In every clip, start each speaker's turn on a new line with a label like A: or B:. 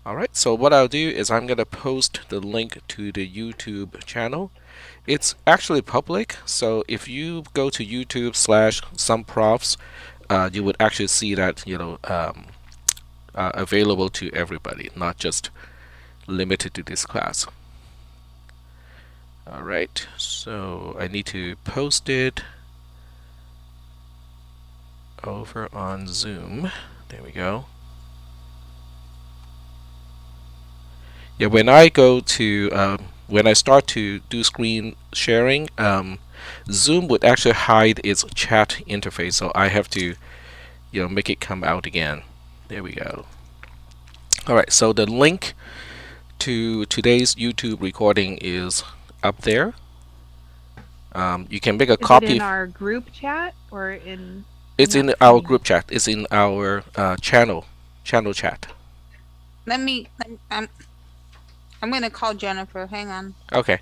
A: Alright, so what I'll do is I'm going to post the link to the YouTube channel. It's actually public, so if you go to YouTube slash some profs, you would actually see that, available to everybody, not just limited to this class. Alright, so I need to post it over on Zoom. There we go. Yeah, when I go to when I start to do screen sharing, Zoom would actually hide its chat interface, so I have to, make it come out again. There we go. All right, so the link to today's YouTube recording is up there. You can make a
B: Is it
A: copy.
B: in our group chat or in? I'm
A: It's
B: not
A: in our
B: seeing
A: group
B: it.
A: chat. It's in our channel chat.
C: Let me. I'm gonna call Jennifer. Hang on.
A: Okay.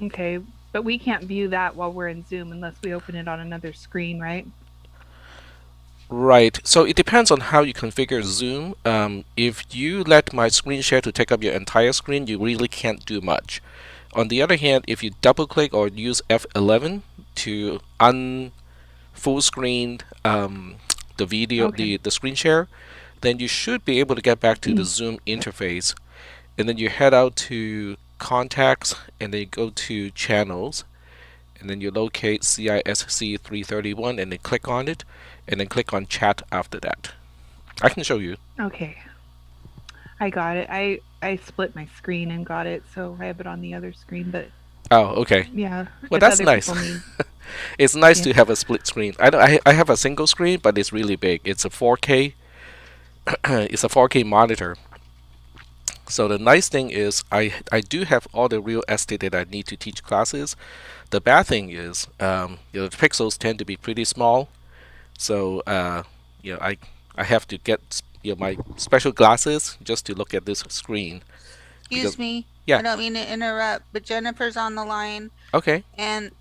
B: Okay, but we can't view that while we're in Zoom unless we open it on another screen, right?
A: Right. So it depends on how you configure Zoom. If you let my screen share to take up your entire screen, you really can't do much. On the other hand, if you double click or use F11 to full screen the video,
B: Okay.
A: the screen share, then you should be able to get back to the Zoom interface. And then you head out to contacts and then you go to channels and then you locate CISC331 and then click on it and then click on chat after that. I can show you.
B: Okay. I got it. I split my screen and got it, so I have it on the other screen. But
A: Oh, okay.
B: yeah,
A: Well,
B: if
A: that's
B: other
A: nice.
B: people need,
A: It's nice
B: yeah.
A: to have a split screen. I have a single screen, but it's really big. It's a 4K. It's a 4K monitor. So the nice thing is I do have all the real estate that I need to teach classes. The bad thing is, the pixels tend to be pretty small. So, I have to get my special glasses just to look at this screen because
C: Excuse me.
A: yeah.
C: I don't mean to interrupt, but Jennifer's on the line,
A: Okay.
C: and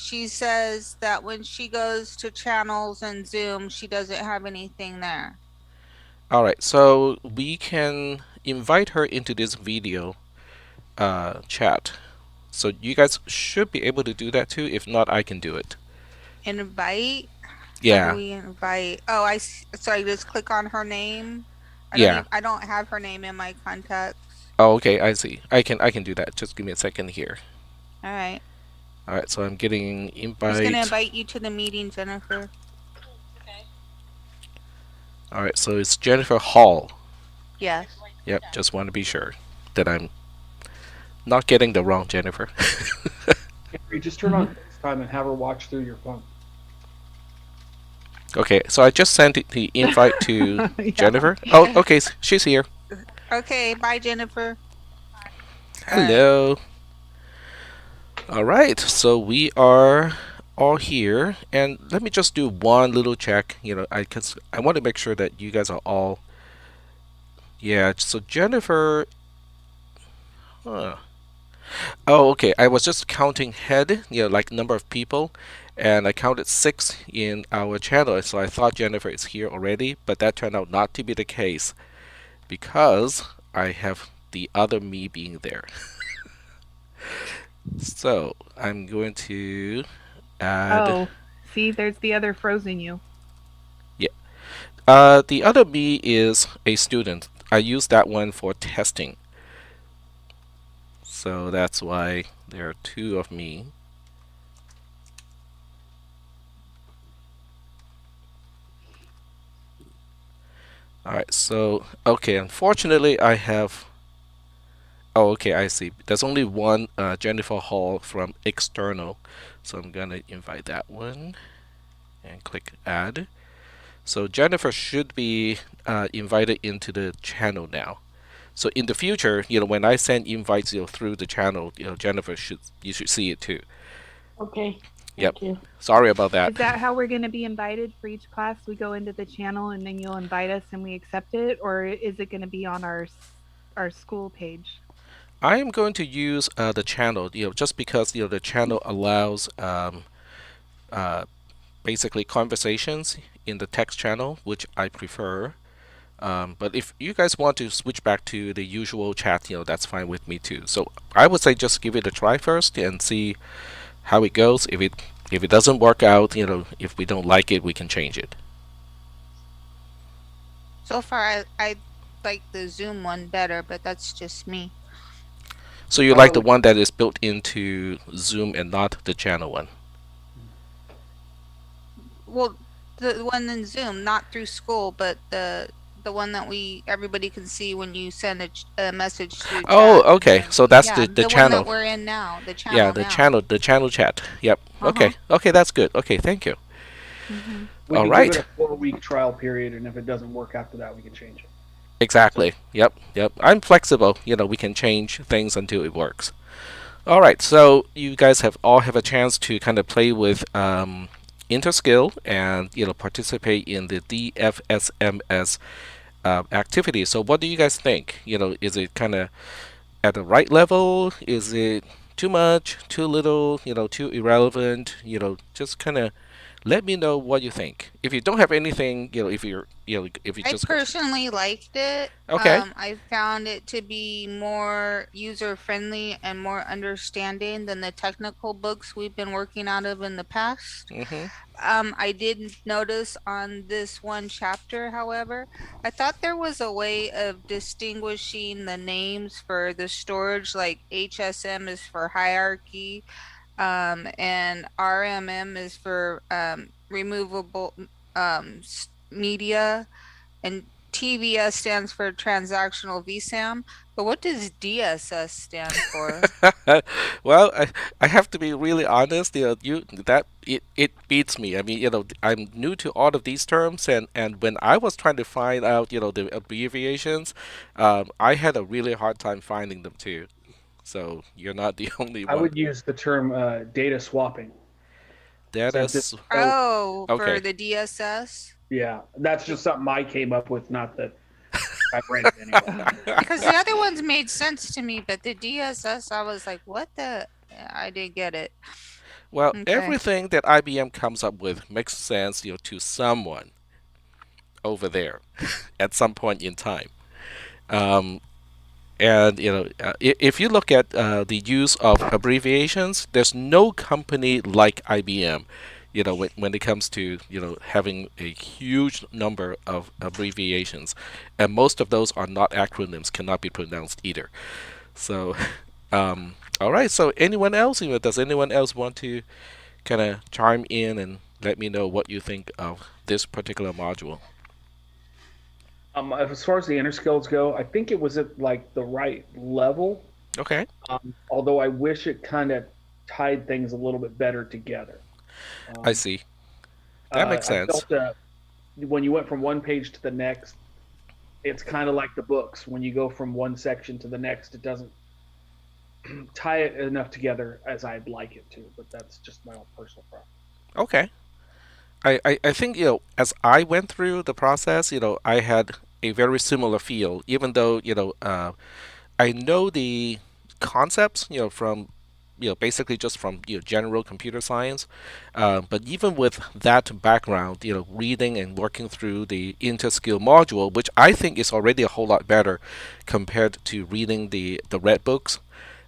C: she says that when she goes to channels and Zoom, she doesn't have anything there.
A: All right. So we can invite her into this video chat. So you guys should be able to do that too. If not, I can do it.
C: Invite. How do
A: Yeah.
C: we invite? Oh, so I just click on her name.
A: Yeah.
C: I don't have her name in my contacts.
A: Oh, okay. I see. I can do that. Just give me a second here.
C: All right.
A: All right. So I'm getting
C: Who's gonna
A: invite.
C: invite you to the meeting, Jennifer?
A: All right. So it's Jennifer Hall.
C: Yes.
A: Yep. Just want to be sure that I'm not getting the wrong Jennifer.
D: Gary, just turn on FaceTime and have her watch through your phone.
A: Okay, so I just sent the invite to
B: Yeah.
A: Jennifer. Oh, okay, she's here.
C: Okay. Bye, Jennifer.
A: Hello. All right, so we are all here, and let me just do one little check. Cause I want to make sure that you guys are all. Yeah. So Jennifer. Huh. Oh, okay. I was just counting head, like number of people, and I counted 6 in our channel. So I thought Jennifer is here already, but that turned out not to be the case because I have the other me being there. So I'm going to add.
B: Oh, see, there's the other frozen you.
A: Yeah. The other me is a student. I use that one for testing. So that's why there are 2 of me. Alright, so, okay, unfortunately I have. Oh, okay, I see. There's only one Jennifer Hall from external. So I'm gonna invite that one and click add. So Jennifer should be invited into the channel now. So in the future, when I send invites, through the channel, Jennifer you should see it too.
E: Okay.
A: Yep.
E: Thank you.
A: Sorry about that.
B: Is that how we're going to be invited for each class? We go into the channel and then you'll invite us and we accept it, or is it going to be on our school page?
A: I am going to use the channel, just because the channel allows uh, basically conversations in the text channel, which I prefer. But if you guys want to switch back to the usual chat, that's fine with me too. So I would say just give it a try first and see how it goes. If it doesn't work out, if we don't like it, we can change it.
C: So far, I like the Zoom one better, but that's just me.
A: So you like the one that is built into Zoom and not the channel one?
C: Well, the one in Zoom, not through school, but the one that everybody can see when you send a message to
A: Oh,
C: chat.
A: okay. So that's
C: Yeah,
A: the
C: the one
A: channel.
C: that we're in now, the
A: Yeah,
C: channel
A: the
C: now.
A: channel chat. Yep. Okay. Okay, that's good. Okay, thank you.
D: We
A: All
D: can
A: right.
D: give it a 4-week trial period, and if it doesn't work after that, we can change it.
A: Exactly. Yep. Yep. I'm flexible. We can change things until it works. All right. So you guys have a chance to kind of play with Interskill and participate in the DFSMS activity. So what do you guys think? Is it kind of at the right level? Is it too much, too little, too irrelevant? Just kind of let me know what you think. If you don't have anything, if you
C: I
A: just
C: personally liked it.
A: okay.
C: I found it to be more user friendly and more understanding than the technical books we've been working out of in the past.
A: Mhm.
C: I did notice on this one chapter, however, I thought there was a way of distinguishing the names for the storage, like HSM is for hierarchy, and RMM is for removable media, and TVS stands for transactional VSAM. But what does DSS stand for?
A: Well, I have to be really honest. It beats me. I mean, I'm new to all of these terms, and when I was trying to find out, the abbreviations, I had a really hard time finding them too. So you're not the only
D: I
A: one.
D: would use the term data swapping. Since it's
A: That's
D: so,
C: Oh, for
A: okay.
C: the DSS?
D: yeah, that's just something I came up with, not that I read it anyway.
C: Because the other ones made sense to me, but the DSS, I was like, what the? I didn't get it.
A: Well,
C: Okay.
A: everything that IBM comes up with makes sense, to someone over there at some point in time. Um, And if you look at the use of abbreviations, there's no company like IBM. When it comes to having a huge number of abbreviations, and most of those are not acronyms, cannot be pronounced either. So, all right. So, anyone else? Does anyone else want to kind of chime in and let me know what you think of this particular module?
D: As far as the inner skills go, I think it was at like the right level.
A: Okay,
D: Although I wish it kind of tied things a little bit better together.
A: I
D: Um,
A: see. That makes
D: I
A: sense.
D: felt when you went from one page to the next, it's kind of like the books. When you go from one section to the next, it doesn't tie it enough together as I'd like it to. But that's just my own personal preference.
A: Okay. I think as I went through the process, I had a very similar feel, even though I know the concepts from basically just from general computer science, but even with that background, reading and working through the interskill module, which I think is already a whole lot better compared to reading the red books.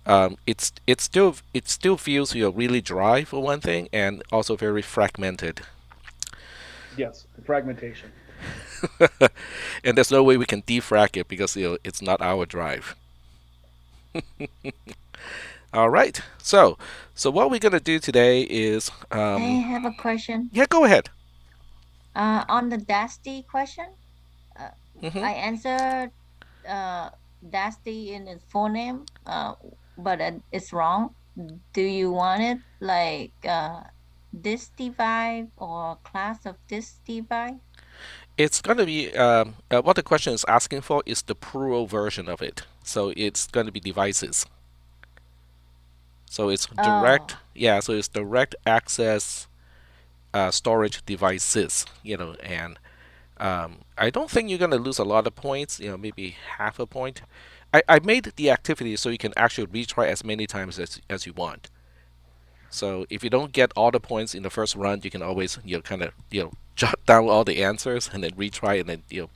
A: It still feels really dry for one thing, and also very fragmented.
D: Yes, the fragmentation.
A: And there's no way we can defrag it because it's not our drive. All right. So what we're gonna do today is
E: I have a question.
A: yeah, go ahead.
E: On the Dusty question, uh,
A: Hmm.
E: I answered Dusty in its full name, but it's wrong. Do you want it like this device or class of this device?
A: It's gonna be what the question is asking for is the plural version of it. So it's gonna be devices. So it's direct,
E: Oh,
A: yeah. So it's direct access storage devices. And I don't think you're gonna lose a lot of points. Maybe half a point. I made the activity so you can actually retry as many times as you want. So if you don't get all the points in the first run, you can always kind of jot down all the answers and then retry and then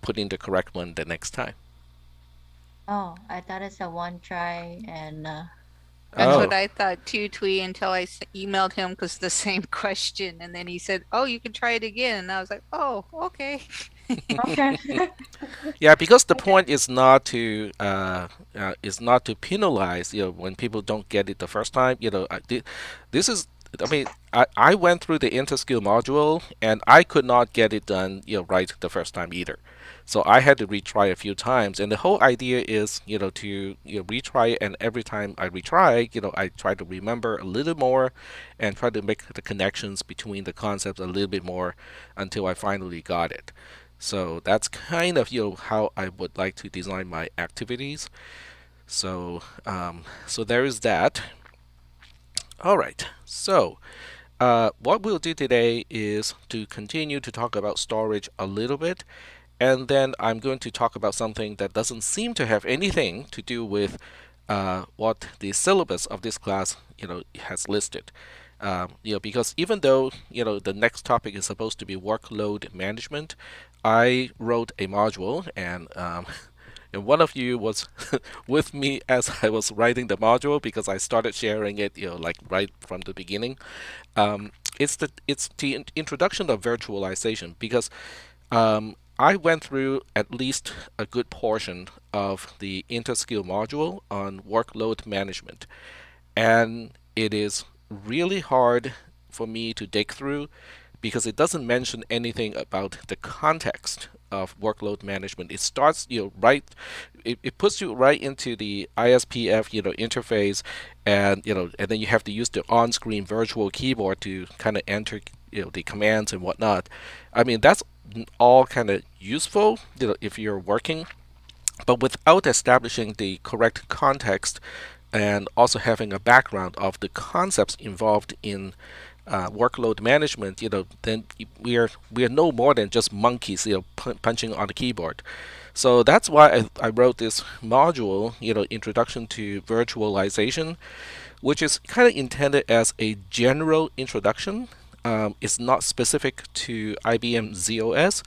A: put in the correct one the next time.
E: Oh, I thought it's a one try and
C: That's
A: Oh,
C: what I thought too, Twee, until I emailed him because the same question. And then he said, "Oh, you can try it again." And I was like, "Oh, okay."
E: okay.
A: yeah, because the
E: Okay.
A: point is not to penalize when people don't get it the first time. This is I mean I went through the interskill module and I could not get it done right the first time either. So I had to retry a few times, and the whole idea is to retry it, and every time I retry, I try to remember a little more and try to make the connections between the concepts a little bit more until I finally got it. So that's kind of how I would like to design my activities. So there is that. All right. So what we'll do today is to continue to talk about storage a little bit, and then I'm going to talk about something that doesn't seem to have anything to do with what the syllabus of this class has listed. Because even though the next topic is supposed to be workload management, I wrote a module, and one of you was with me as I was writing the module because I started sharing it, like right from the beginning. It's the introduction of virtualization because I went through at least a good portion of the interskill module on workload management, and it is really hard for me to dig through because it doesn't mention anything about the context of workload management. It starts, right. It puts you right into the ISPF, interface, and then you have to use the on-screen virtual keyboard to kind of enter, the commands and whatnot. I mean, that's all kind of useful, if you're working, but without establishing the correct context and also having a background of the concepts involved in workload management, then we are no more than just monkeys, punching on the keyboard. So that's why I wrote this module, Introduction to Virtualization, which is kind of intended as a general introduction. It's not specific to IBM ZOS,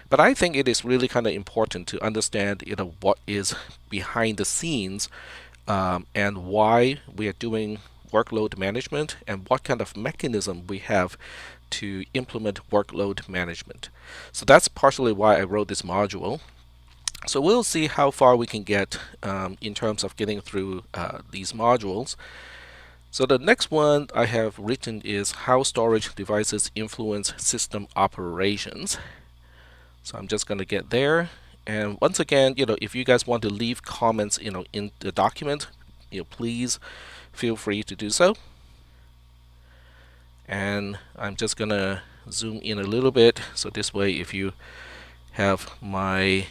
A: but I think it is really kind of important to understand, what is behind the scenes, and why we are doing workload management and what kind of mechanism we have to implement workload management. So that's partially why I wrote this module. So we'll see how far we can get in terms of getting through these modules. So the next one I have written is how storage devices influence system operations. So I'm just going to get there. And once again, if you guys want to leave comments, in the document, please feel free to do so. And I'm just going to zoom in a little bit. So this way, if you have my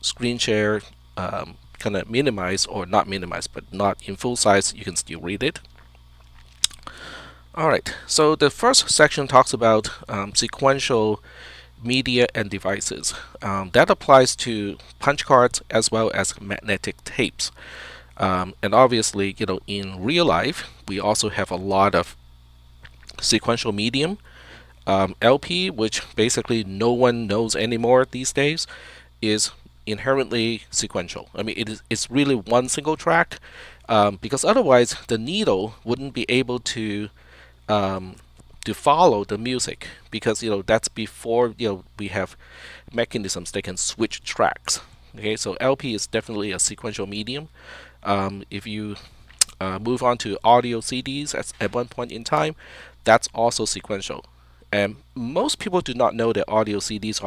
A: screen share kind of minimized, or not minimized, but not in full size, you can still read it. All right, so the first section talks about sequential media and devices. That applies to punch cards as well as magnetic tapes. And obviously, in real life, we also have a lot of sequential medium. LP, which basically no one knows anymore these days, is inherently sequential. I mean, it's really one single track, because otherwise the needle wouldn't be able to follow the music, because that's before we have mechanisms that can switch tracks. Okay, so LP is definitely a sequential medium. If you move on to audio CDs at one point in time, that's also sequential. And most people do not know that audio CDs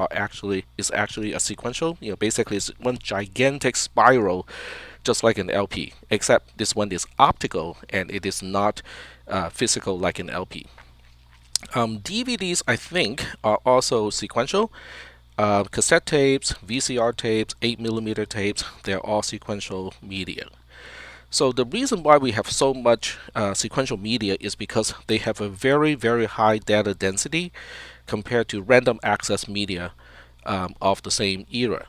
A: is actually a sequential. Basically, it's one gigantic spiral, just like an LP, except this one is optical and it is not physical like an LP. DVDs, I think, are also sequential. Cassette tapes, VCR tapes, 8mm tapes, they're all sequential media. So the reason why we have so much sequential media is because they have a very, very high data density compared to random access media of the same era.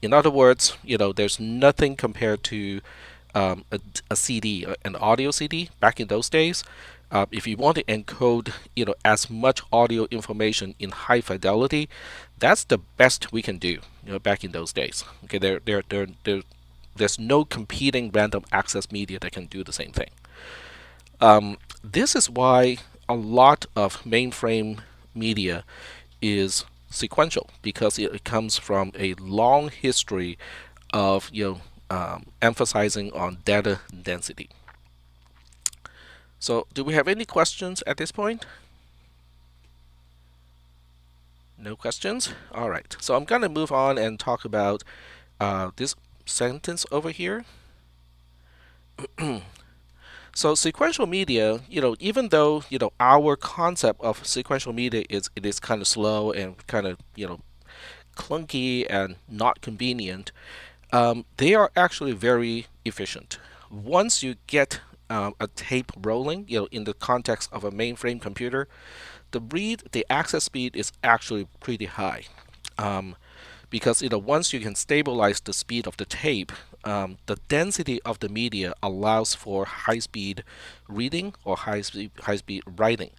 A: In other words, there's nothing compared to a CD, an audio CD back in those days. If you want to encode, as much audio information in high fidelity, that's the best we can do. Back in those days. Okay, there's no competing random access media that can do the same thing. This is why a lot of mainframe media is sequential, because it comes from a long history of emphasizing on data density. So, do we have any questions at this point? No questions? All right. So I'm going to move on and talk about this sentence over here. So sequential media, even though our concept of sequential media is kind of slow and kind of clunky and not convenient, they are actually very efficient. Once you get a tape rolling, in the context of a mainframe computer, the access speed is actually pretty high. Because once you can stabilize the speed of the tape, the density of the media allows for high speed reading or high speed writing.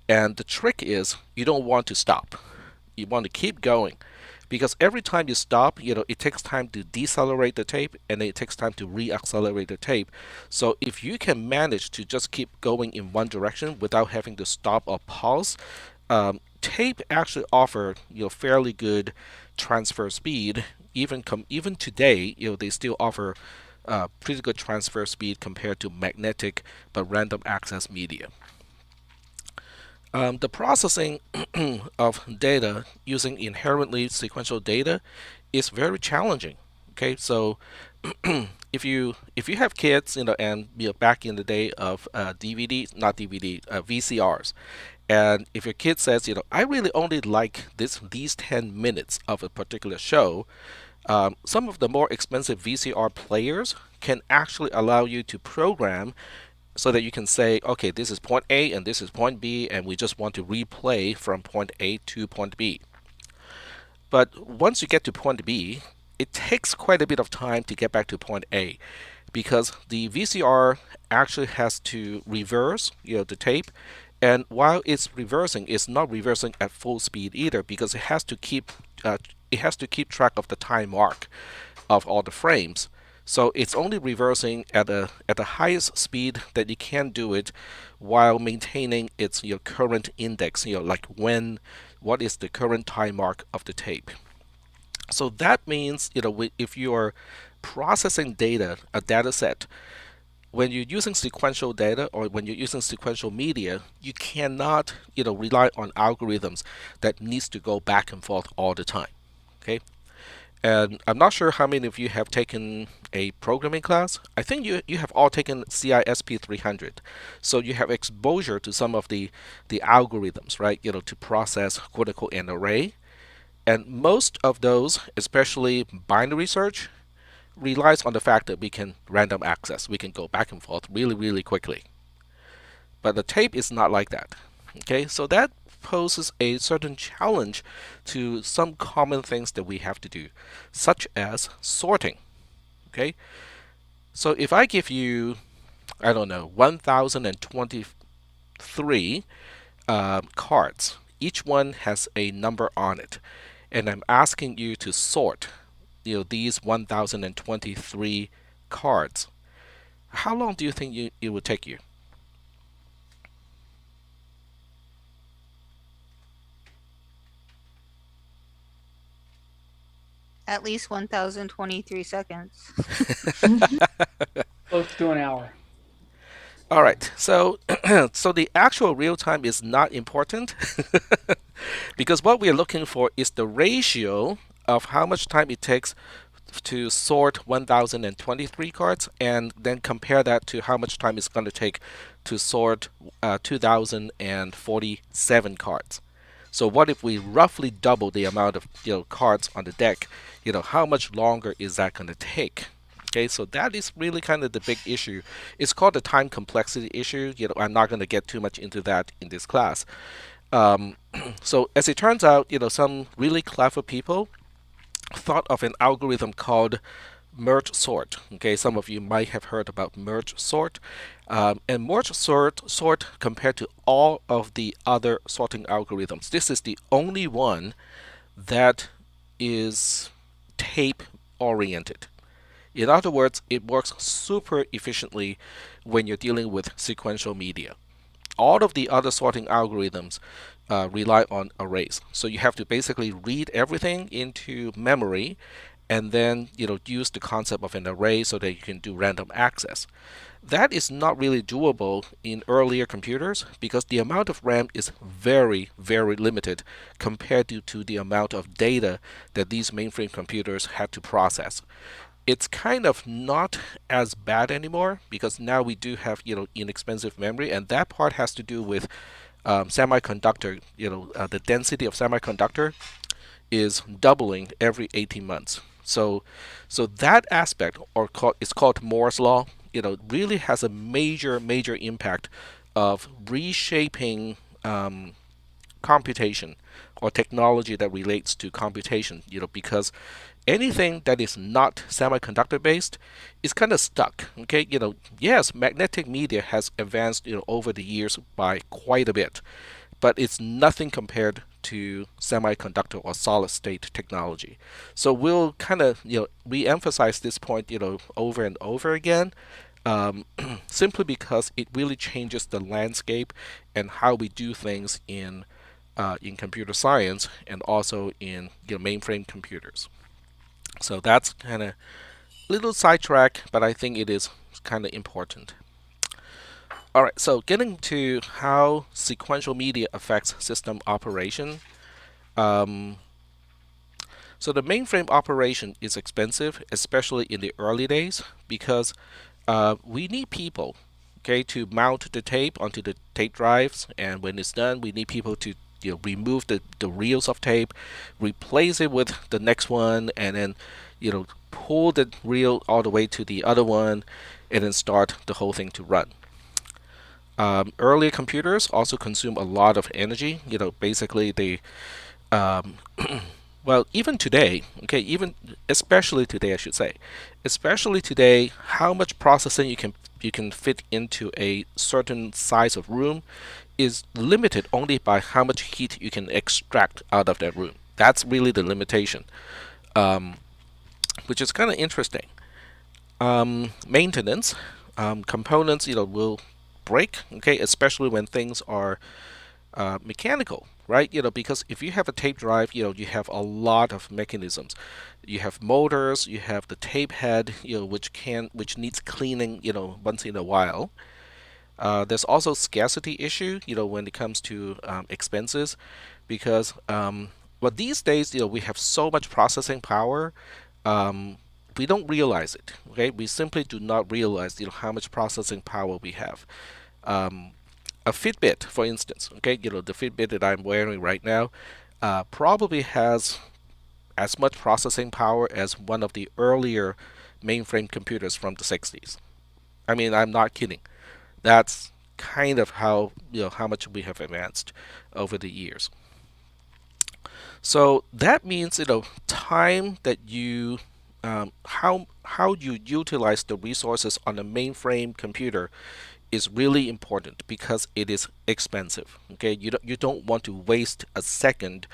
A: And the trick is you don't want to stop. You want to keep going, because every time you stop, it takes time to decelerate the tape, and then it takes time to reaccelerate the tape. So if you can manage to just keep going in one direction without having to stop or pause, tape actually offer fairly good transfer speed. Even today, they still offer pretty good transfer speed compared to magnetic but random access media. The processing of data using inherently sequential data is very challenging. Okay, so if you have kids, and back in the day of DVDs, not DVD, VCRs, and if your kid says, I really only like these 10 minutes of a particular show, some of the more expensive VCR players can actually allow you to program so that you can say, okay, this is point A and this is point B, and we just want to replay from point A to point B. But once you get to point B, it takes quite a bit of time to get back to point A, because the VCR actually has to reverse, the tape, and while it's reversing, it's not reversing at full speed either, because it has to keep track of the time mark of all the frames. So it's only reversing at the highest speed that you can do it, while maintaining its current index, like what is the current time mark of the tape. So that means if you are processing a data set, when you're using sequential data or when you're using sequential media, you cannot rely on algorithms that needs to go back and forth all the time. Okay. And I'm not sure how many of you have taken a programming class. I think you have all taken CISP300. So you have exposure to some of the algorithms, right? To process quote unquote an array. And most of those, especially binary search, relies on the fact that we can random access. We can go back and forth really, really quickly. But the tape is not like that. Okay, so that poses a certain challenge to some common things that we have to do, such as sorting. Okay, so if I give you, I don't know, 1023 cards, each one has a number on it, and I'm asking you to sort, these 1023 cards. How long do you think it would take you?
C: At least 1023 seconds.
D: Close to an hour.
A: All right, so so the actual real time is not important because what we are looking for is the ratio of how much time it takes to sort 1023 cards, and then compare that to how much time it's going to take to sort 2047 cards. So what if we roughly double the amount of cards on the deck? How much longer is that going to take? Okay, so that is really kind of the big issue. It's called the time complexity issue. I'm not going to get too much into that in this class. So as it turns out, some really clever people thought of an algorithm called merge sort. Okay, some of you might have heard about merge sort. And merge sort compared to all of the other sorting algorithms, this is the only one that is tape oriented. In other words, it works super efficiently when you're dealing with sequential media. All of the other sorting algorithms rely on arrays. So you have to basically read everything into memory and then use the concept of an array so that you can do random access. That is not really doable in earlier computers because the amount of RAM is very, very limited compared to the amount of data that these mainframe computers had to process. It's kind of not as bad anymore because now we do have inexpensive memory, and that part has to do with semiconductor. The density of semiconductor is doubling every 18 months. So that aspect, it's called Moore's law. Really has a major impact of reshaping computation or technology that relates to computation. Because anything that is not semiconductor based is kind of stuck. Okay, yes, magnetic media has advanced over the years by quite a bit, but it's nothing compared to semiconductor or solid state technology. So we'll kind of re-emphasize this point over and over again, simply because it really changes the landscape and how we do things in computer science and also in mainframe computers. So that's kind of little sidetrack, but I think it is kind of important. All right, so getting to how sequential media affects system operation. Um, so the mainframe operation is expensive, especially in the early days, because we need people, okay, to mount the tape onto the tape drives, and when it's done, we need people to remove the reels of tape, replace it with the next one, and then pull the reel all the way to the other one, and then start the whole thing to run. Earlier computers also consume a lot of energy. Basically they well, even today, okay, even especially today, I should say, especially today, how much processing you can fit into a certain size of room is limited only by how much heat you can extract out of that room. That's really the limitation, um, which is kind of interesting. Maintenance, components, will break, okay, especially when things are mechanical, right? Because if you have a tape drive, you have a lot of mechanisms. You have motors, you have the tape head, which needs cleaning, once in a while. There's also scarcity issue, when it comes to expenses, because well, these days, we have so much processing power. Um, we don't realize it. Okay, we simply do not realize, how much processing power we have. Um, a Fitbit, for instance, okay, the Fitbit that I'm wearing right now, probably has as much processing power as one of the earlier mainframe computers from the 60s. I mean, I'm not kidding. That's kind of how much we have advanced over the years. So that means time that you how you utilize the resources on a mainframe computer is really important because it is expensive. Okay, you don't want to waste a second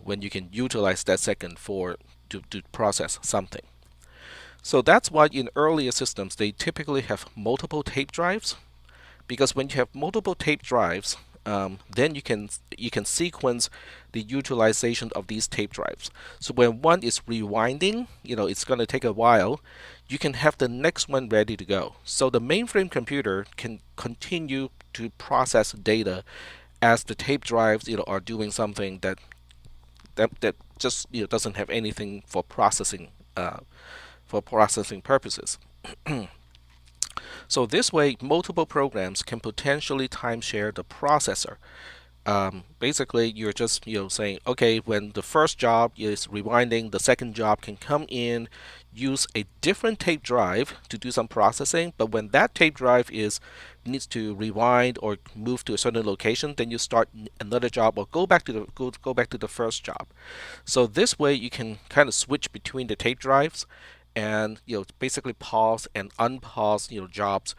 A: when you can utilize that second to process something. So that's why in earlier systems they typically have multiple tape drives, because when you have multiple tape drives, then you can sequence the utilization of these tape drives. So when one is rewinding, it's going to take a while. You can have the next one ready to go. So the mainframe computer can continue to process data as the tape drives, are doing something that just doesn't have anything for processing purposes. So this way, multiple programs can potentially timeshare the processor. Basically, you're just saying, okay, when the first job is rewinding, the second job can come in, use a different tape drive to do some processing. But when that tape drive is needs to rewind or move to a certain location, then you start another job or go back to the first job. So this way, you can kind of switch between the tape drives, and basically pause and unpause jobs,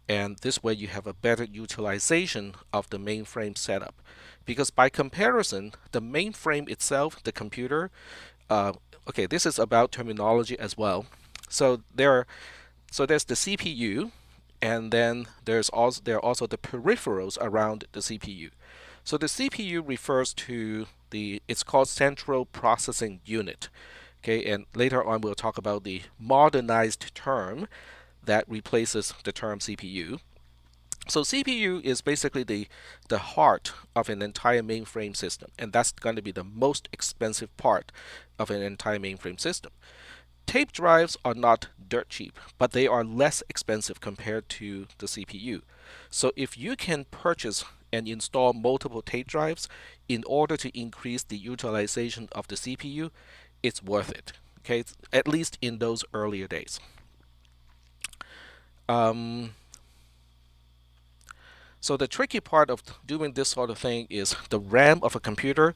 A: and this way you have a better utilization of the mainframe setup. Because by comparison, the mainframe itself, the computer, uh, okay, this is about terminology as well. So there's the CPU, and then there are also the peripherals around the CPU. So the CPU refers to it's called Central Processing Unit. Okay, and later on we'll talk about the modernized term that replaces the term CPU. So CPU is basically the heart of an entire mainframe system, and that's going to be the most expensive part of an entire mainframe system. Tape drives are not dirt cheap, but they are less expensive compared to the CPU. So if you can purchase and install multiple tape drives in order to increase the utilization of the CPU, it's worth it. Okay, at least in those earlier days. Um, so the tricky part of doing this sort of thing is the RAM of a computer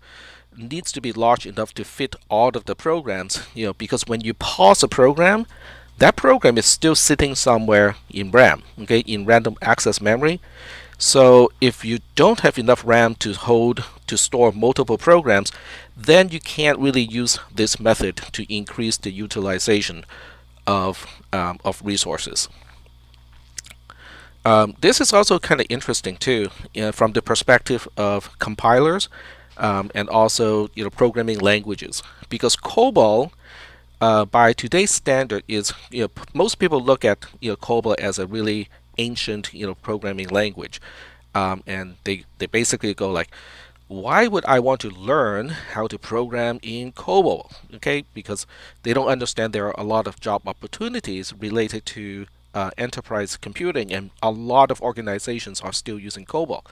A: needs to be large enough to fit all of the programs, because when you pause a program, that program is still sitting somewhere in RAM, okay, in random access memory. So if you don't have enough RAM to store multiple programs, then you can't really use this method to increase the utilization of resources. This is also kind of interesting too, from the perspective of compilers, and also programming languages, because COBOL, by today's standard, is most people look at COBOL as a really ancient programming language, and they basically go like, why would I want to learn how to program in COBOL? Okay, because they don't understand there are a lot of job opportunities related to enterprise computing, and a lot of organizations are still using COBOL.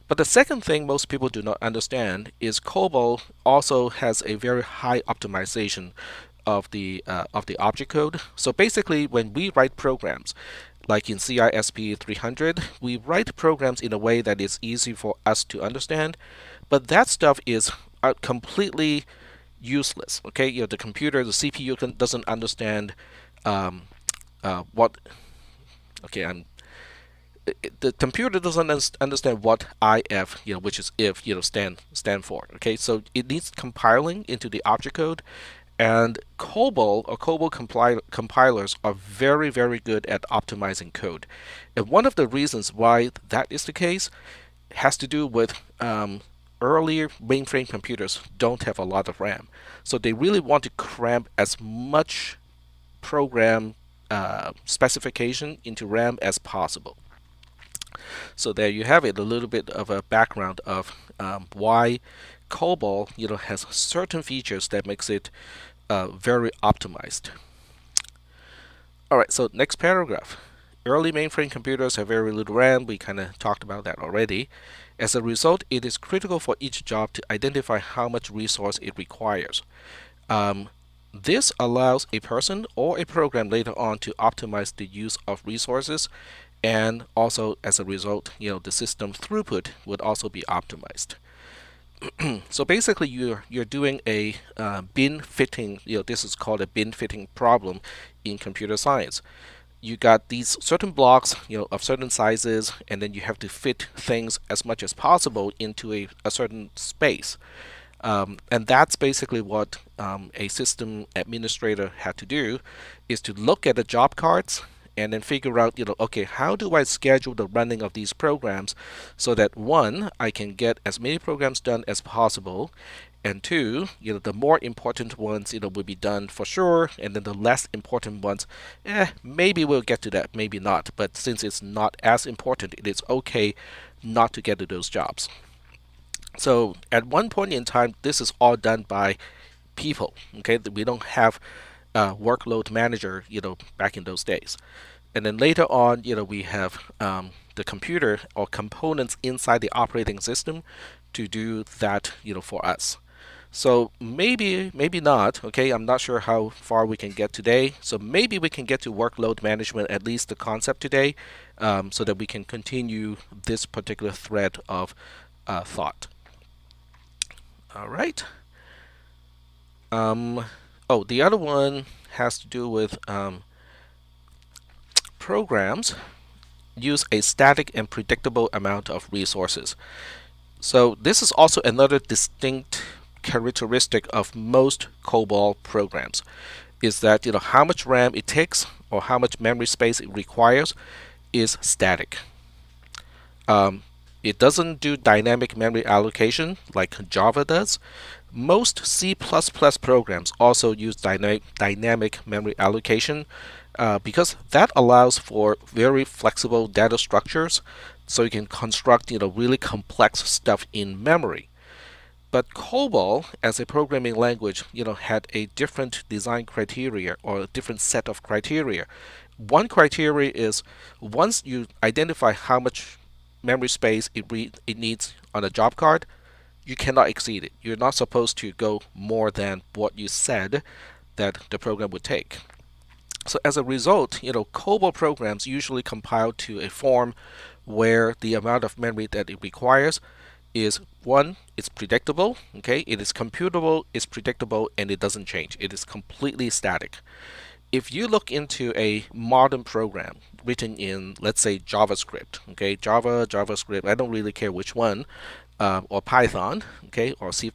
A: But the second thing most people do not understand is COBOL also has a very high optimization of the object code. So basically, when we write programs, like in CISP300, we write programs in a way that is easy for us to understand, but that stuff is completely useless. Okay, the computer, the CPU doesn't understand what. Okay, the computer doesn't understand what if, which is if, stand for. Okay, so it needs compiling into the object code, and COBOL or COBOL compilers are very, very good at optimizing code. And one of the reasons why that is the case has to do with earlier mainframe computers don't have a lot of RAM. So they really want to cram as much program specification into RAM as possible. So there you have it, a little bit of a background of why COBOL, has certain features that makes it very optimized. All right, so next paragraph. Early mainframe computers have very little RAM. We kind of talked about that already. As a result, it is critical for each job to identify how much resource it requires. This allows a person or a program later on to optimize the use of resources, and also as a result, the system throughput would also be optimized. So basically, you're doing a bin fitting. This is called a bin fitting problem in computer science. You got these certain blocks, of certain sizes, and then you have to fit things as much as possible into a certain space. And that's basically what a system administrator had to do, is to look at the job cards and then figure out, okay, how do I schedule the running of these programs so that one, I can get as many programs done as possible, and two, the more important ones, will be done for sure, and then the less important ones, maybe we'll get to that, maybe not. But since it's not as important, it is okay not to get to those jobs. So at one point in time, this is all done by people. Okay, we don't have workload manager, back in those days. And then later on, we have the computer or components inside the operating system to do that, for us. So maybe not. Okay, I'm not sure how far we can get today. So maybe we can get to workload management, at least the concept today, so that we can continue this particular thread of thought. All right. Oh, the other one has to do with programs use a static and predictable amount of resources. So this is also another distinct characteristic of most COBOL programs, is that how much RAM it takes or how much memory space it requires is static. It doesn't do dynamic memory allocation like Java does. Most C++ programs also use dynamic memory allocation because that allows for very flexible data structures, so you can construct really complex stuff in memory. But COBOL, as a programming language, had a different design criteria or a different set of criteria. One criteria is once you identify how much memory space it needs on a job card, you cannot exceed it. You're not supposed to go more than what you said that the program would take. So as a result, COBOL programs usually compile to a form where the amount of memory that it requires is one, it's predictable, okay? It is computable, it's predictable, and it doesn't change. It is completely static. If you look into a modern program written in, let's say, JavaScript, okay, JavaScript, I don't really care which one, or Python, okay, or C++,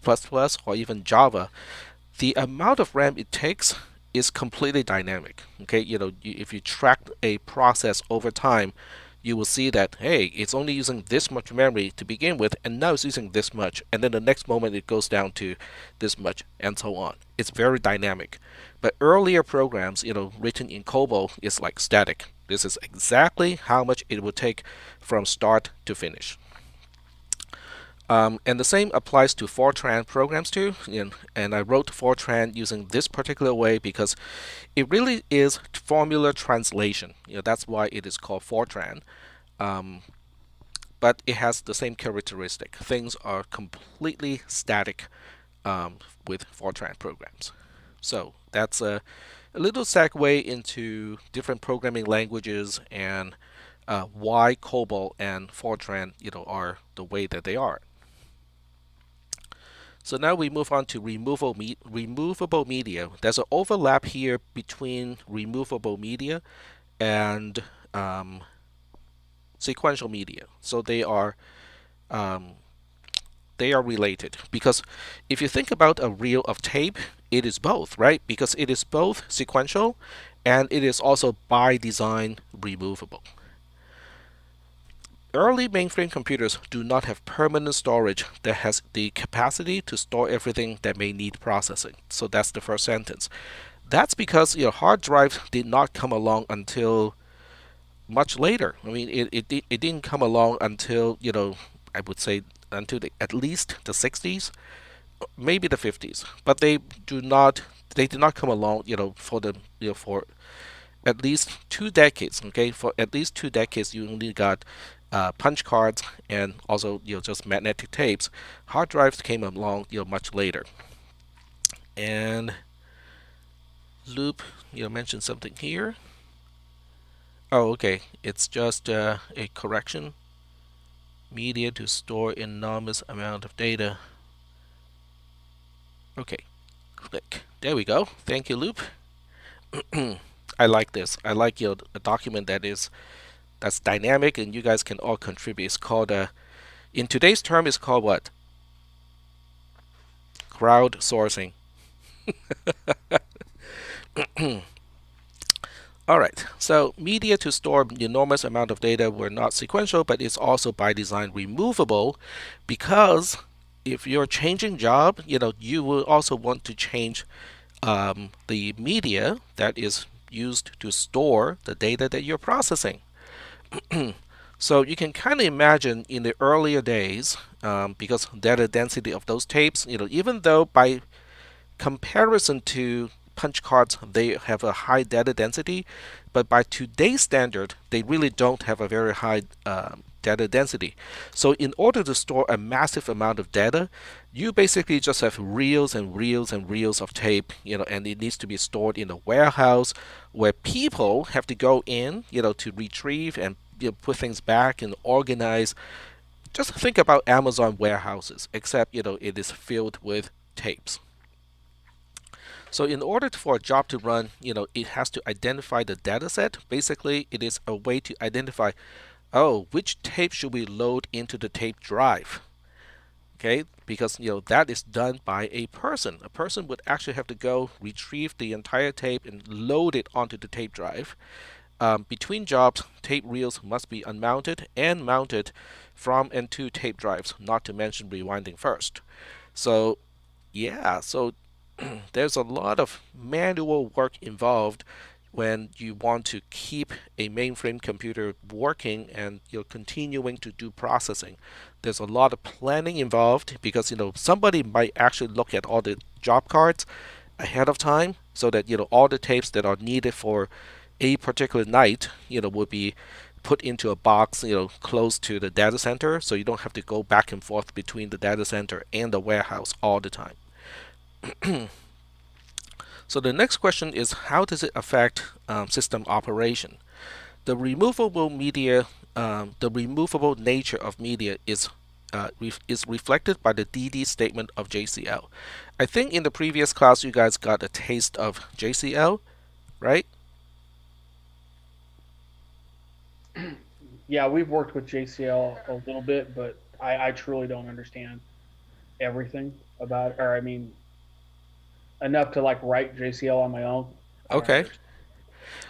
A: or even Java, the amount of RAM it takes is completely dynamic. Okay, if you track a process over time, you will see that hey, it's only using this much memory to begin with, and now it's using this much, and then the next moment it goes down to this much, and so on. It's very dynamic. But earlier programs, written in COBOL, is like static. This is exactly how much it would take from start to finish. And the same applies to Fortran programs too. And I wrote Fortran using this particular way because it really is formula translation. That's why it is called Fortran. But it has the same characteristic. Things are completely static with Fortran programs. So that's a little segue into different programming languages and why COBOL and Fortran, are the way that they are. So now we move on to removable media. There's an overlap here between removable media and sequential media. So they are related, because if you think about a reel of tape, it is both, right? Because it is both sequential and it is also by design removable. Early mainframe computers do not have permanent storage that has the capacity to store everything that may need processing. So that's the first sentence. That's because hard drives did not come along until much later. I mean, it didn't come along until I would say until at least the 60s, maybe the 50s. But they did not come along for the for at least 2 decades. Okay, for at least 2 decades, you only got punch cards and also just magnetic tapes. Hard drives came along much later. And Loop mentioned something here. Oh, okay, it's just a correction. Media to store enormous amount of data. Okay, click. There we go. Thank you, Loop. I like this. I like a document that's dynamic and you guys can all contribute. It's called in today's term, it's called what? Crowdsourcing. All right, so media to store enormous amount of data were not sequential, but it's also by design removable, because if you're changing job, you will also want to change the media that is used to store the data that you're processing. So you can kind of imagine in the earlier days, because data density of those tapes, even though by comparison to punch cards, they have a high data density, but by today's standard, they really don't have a very high data density. So in order to store a massive amount of data, you basically just have reels and reels and reels of tape, and it needs to be stored in a warehouse where people have to go in, to retrieve and put things back and organize. Just think about Amazon warehouses, except it is filled with tapes. So in order for a job to run, it has to identify the data set. Basically, it is a way to identify, oh, which tape should we load into the tape drive? Okay, because that is done by a person. A person would actually have to go retrieve the entire tape and load it onto the tape drive. Between jobs, tape reels must be unmounted and mounted from and to tape drives, not to mention rewinding first. So, yeah, so there's a lot of manual work involved when you want to keep a mainframe computer working and you're continuing to do processing. There's a lot of planning involved because somebody might actually look at all the job cards ahead of time so that all the tapes that are needed for a particular night will be put into a box close to the data center, so you don't have to go back and forth between the data center and the warehouse all the time. So the next question is, how does it affect system operation? The removable media, the removable nature of media is reflected by the DD statement of JCL. I think in the previous class you guys got a taste of JCL, right?
D: Yeah, we've worked with JCL a little bit, but I truly don't understand everything about it. Or I mean, enough to like write JCL on my own. I don't
A: Okay.
D: understand.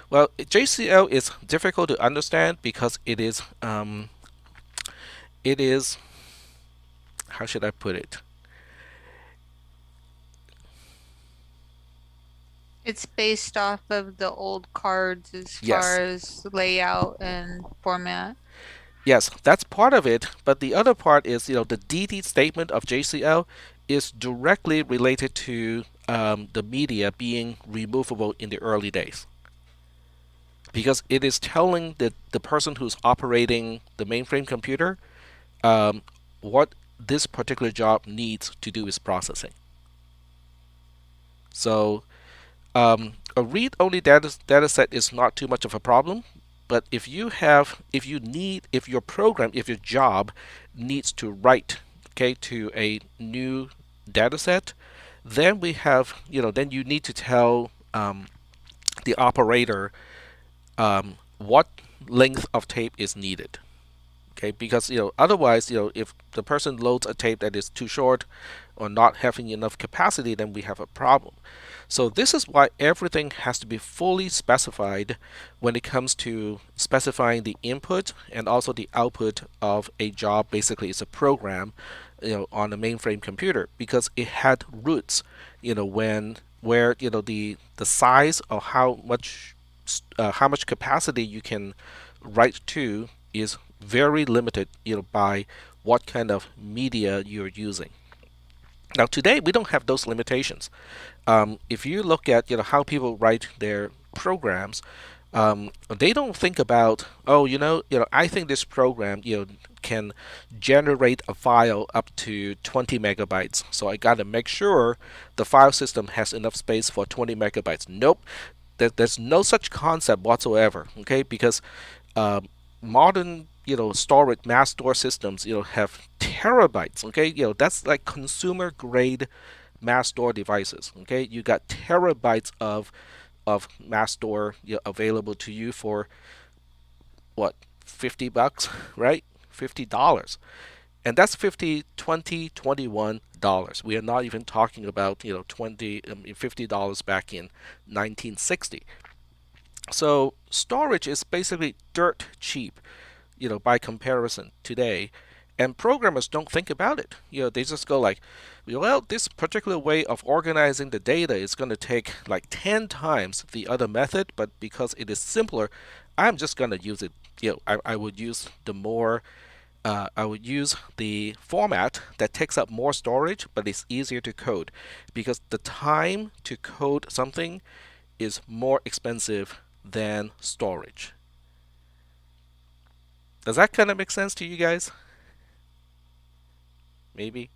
A: Well, JCL is difficult to understand because it is, how should I put it?
C: It's based off of the old cards as far
A: Yes.
C: as layout and format.
A: Yes, that's part of it, but the other part is, the DD statement of JCL is directly related to the media being removable in the early days. Because it is telling the person who's operating the mainframe computer um, what this particular job needs to do is processing. So a read-only data set is not too much of a problem, but if if your job needs to write, okay, to a new data set, then then you need to tell the operator what length of tape is needed. Okay, because otherwise, if the person loads a tape that is too short or not having enough capacity, then we have a problem. So this is why everything has to be fully specified when it comes to specifying the input and also the output of a job. Basically, it's a program, on a mainframe computer, because it had roots, when where the size of how much capacity you can write to is very limited, by what kind of media you're using. Now today we don't have those limitations. If you look at how people write their programs, they don't think about, oh, I think this program can generate a file up to 20 megabytes, so I got to make sure the file system has enough space for 20 megabytes. Nope, there's no such concept whatsoever. Okay, because um, modern storage mass store systems have terabytes. Okay, that's like consumer grade mass store devices. Okay, you got terabytes of mass store available to you for what, $50, right? $50, and that's 50, 20, $21. We are not even talking about 20, $50 back in 1960. So storage is basically dirt cheap, by comparison today. And programmers don't think about it. They just go like, well, this particular way of organizing the data is going to take like 10 times the other method, but because it is simpler, I'm just going to use it. I would use I would use the format that takes up more storage, but it's easier to code, because the time to code something is more expensive than storage. Does that kind of make sense to you guys? Maybe.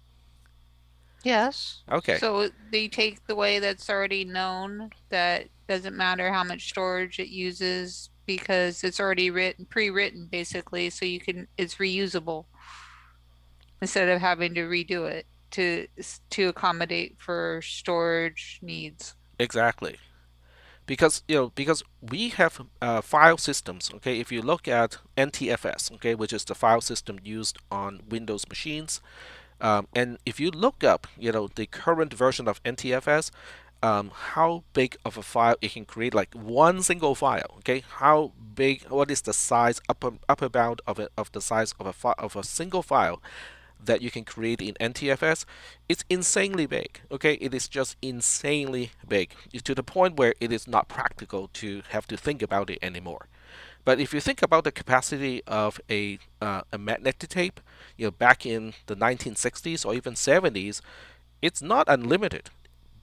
C: Yes.
A: Okay.
C: So they take the way that's already known, that doesn't matter how much storage it uses because it's already pre-written basically, so it's reusable instead of having to redo it to accommodate for storage needs.
A: Exactly. Because because we have file systems. Okay, if you look at NTFS, okay, which is the file system used on Windows machines, and if you look up the current version of NTFS, how big of a file it can create, like one single file. Okay, how big? What is the size, upper bound of it, of the size of of a single file that you can create in NTFS? It's insanely big. Okay, it is just insanely big to the point where it is not practical to have to think about it anymore. But if you think about the capacity of a magnetic tape, back in the 1960s or even 70s, it's not unlimited.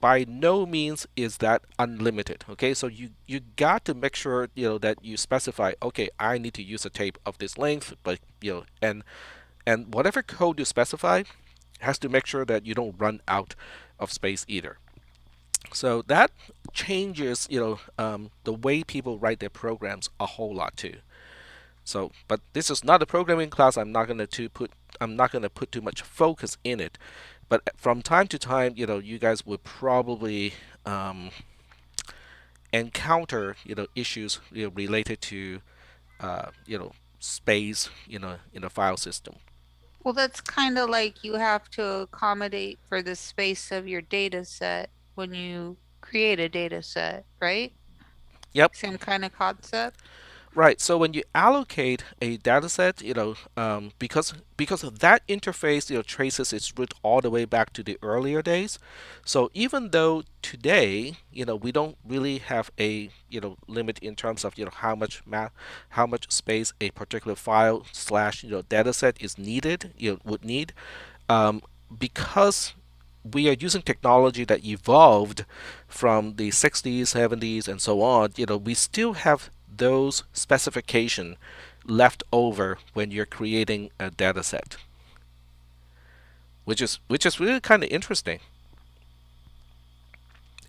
A: By no means is that unlimited. Okay, so you got to make sure that you specify. Okay, I need to use a tape of this length, but and whatever code you specify has to make sure that you don't run out of space either. So that changes the way people write their programs a whole lot too. So, but this is not a programming class. I'm not going to put too much focus in it. But from time to time, you guys would probably encounter issues related to space in a file system.
C: Well, that's kind of like you have to accommodate for the space of your data set when you create a data set, right?
A: Yep.
C: Same kind of concept.
A: Right. So when you allocate a dataset, because that interface, traces its root all the way back to the earlier days. So even though today, we don't really have a limit in terms of how much space a particular file slash dataset is needed, would need, um, because we are using technology that evolved from the 60s, 70s, and so on. We still have those specification left over when you're creating a data set, which is really kind of interesting.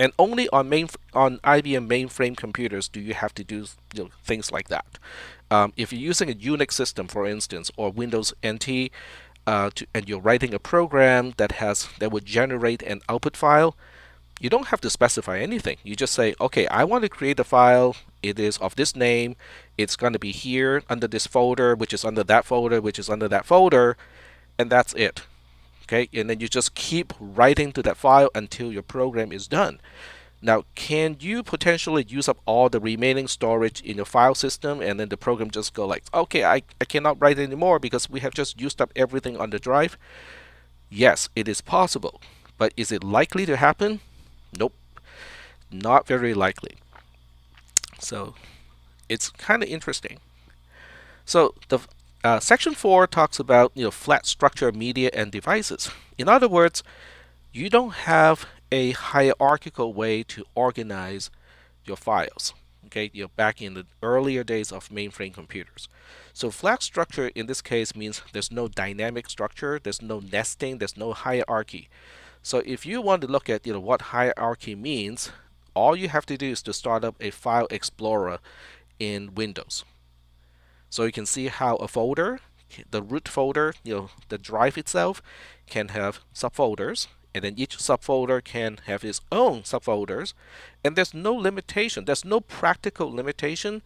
A: And only on IBM mainframe computers do you have to do things like that. If you're using a Unix system, for instance, or Windows NT, and you're writing a program that would generate an output file, you don't have to specify anything. You just say, okay, I want to create a file. It is of this name. It's going to be here under this folder, which is under that folder, which is under that folder, and that's it. Okay, and then you just keep writing to that file until your program is done. Now, can you potentially use up all the remaining storage in your file system and then the program just go like, okay, I cannot write anymore because we have just used up everything on the drive? Yes, it is possible. But is it likely to happen? Nope, not very likely. So it's kind of interesting. So the section 4 talks about flat structure media and devices. In other words, you don't have a hierarchical way to organize your files. Okay, back in the earlier days of mainframe computers. So flat structure in this case means there's no dynamic structure, there's no nesting, there's no hierarchy. So if you want to look at what hierarchy means, all you have to do is to start up a file explorer in Windows. So you can see how a folder, the root folder, the drive itself, can have subfolders, and then each subfolder can have its own subfolders, and there's no limitation, there's no practical limitation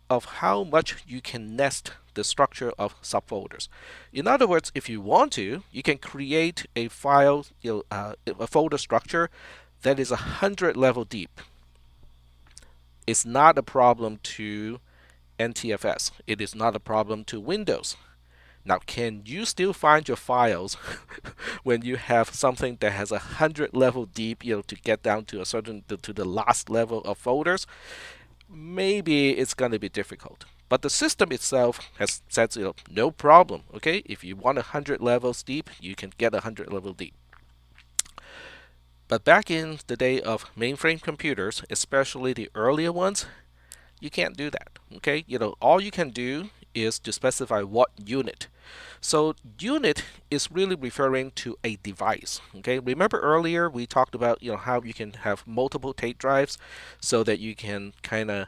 A: of how much you can nest the structure of subfolders. In other words, if you want to, you can create a file, a folder structure that is 100 level deep. It's not a problem to NTFS. It is not a problem to Windows. Now, can you still find your files when you have something that has 100 level deep, to get down to to the last level of folders? Maybe it's going to be difficult. But the system itself has said, no problem. Okay, if you want 100 levels deep, you can get 100 level deep. But back in the day of mainframe computers, especially the earlier ones, you can't do that. Okay, all you can do is to specify what unit. So unit is really referring to a device. Okay, remember earlier we talked about how you can have multiple tape drives, so that you can kind of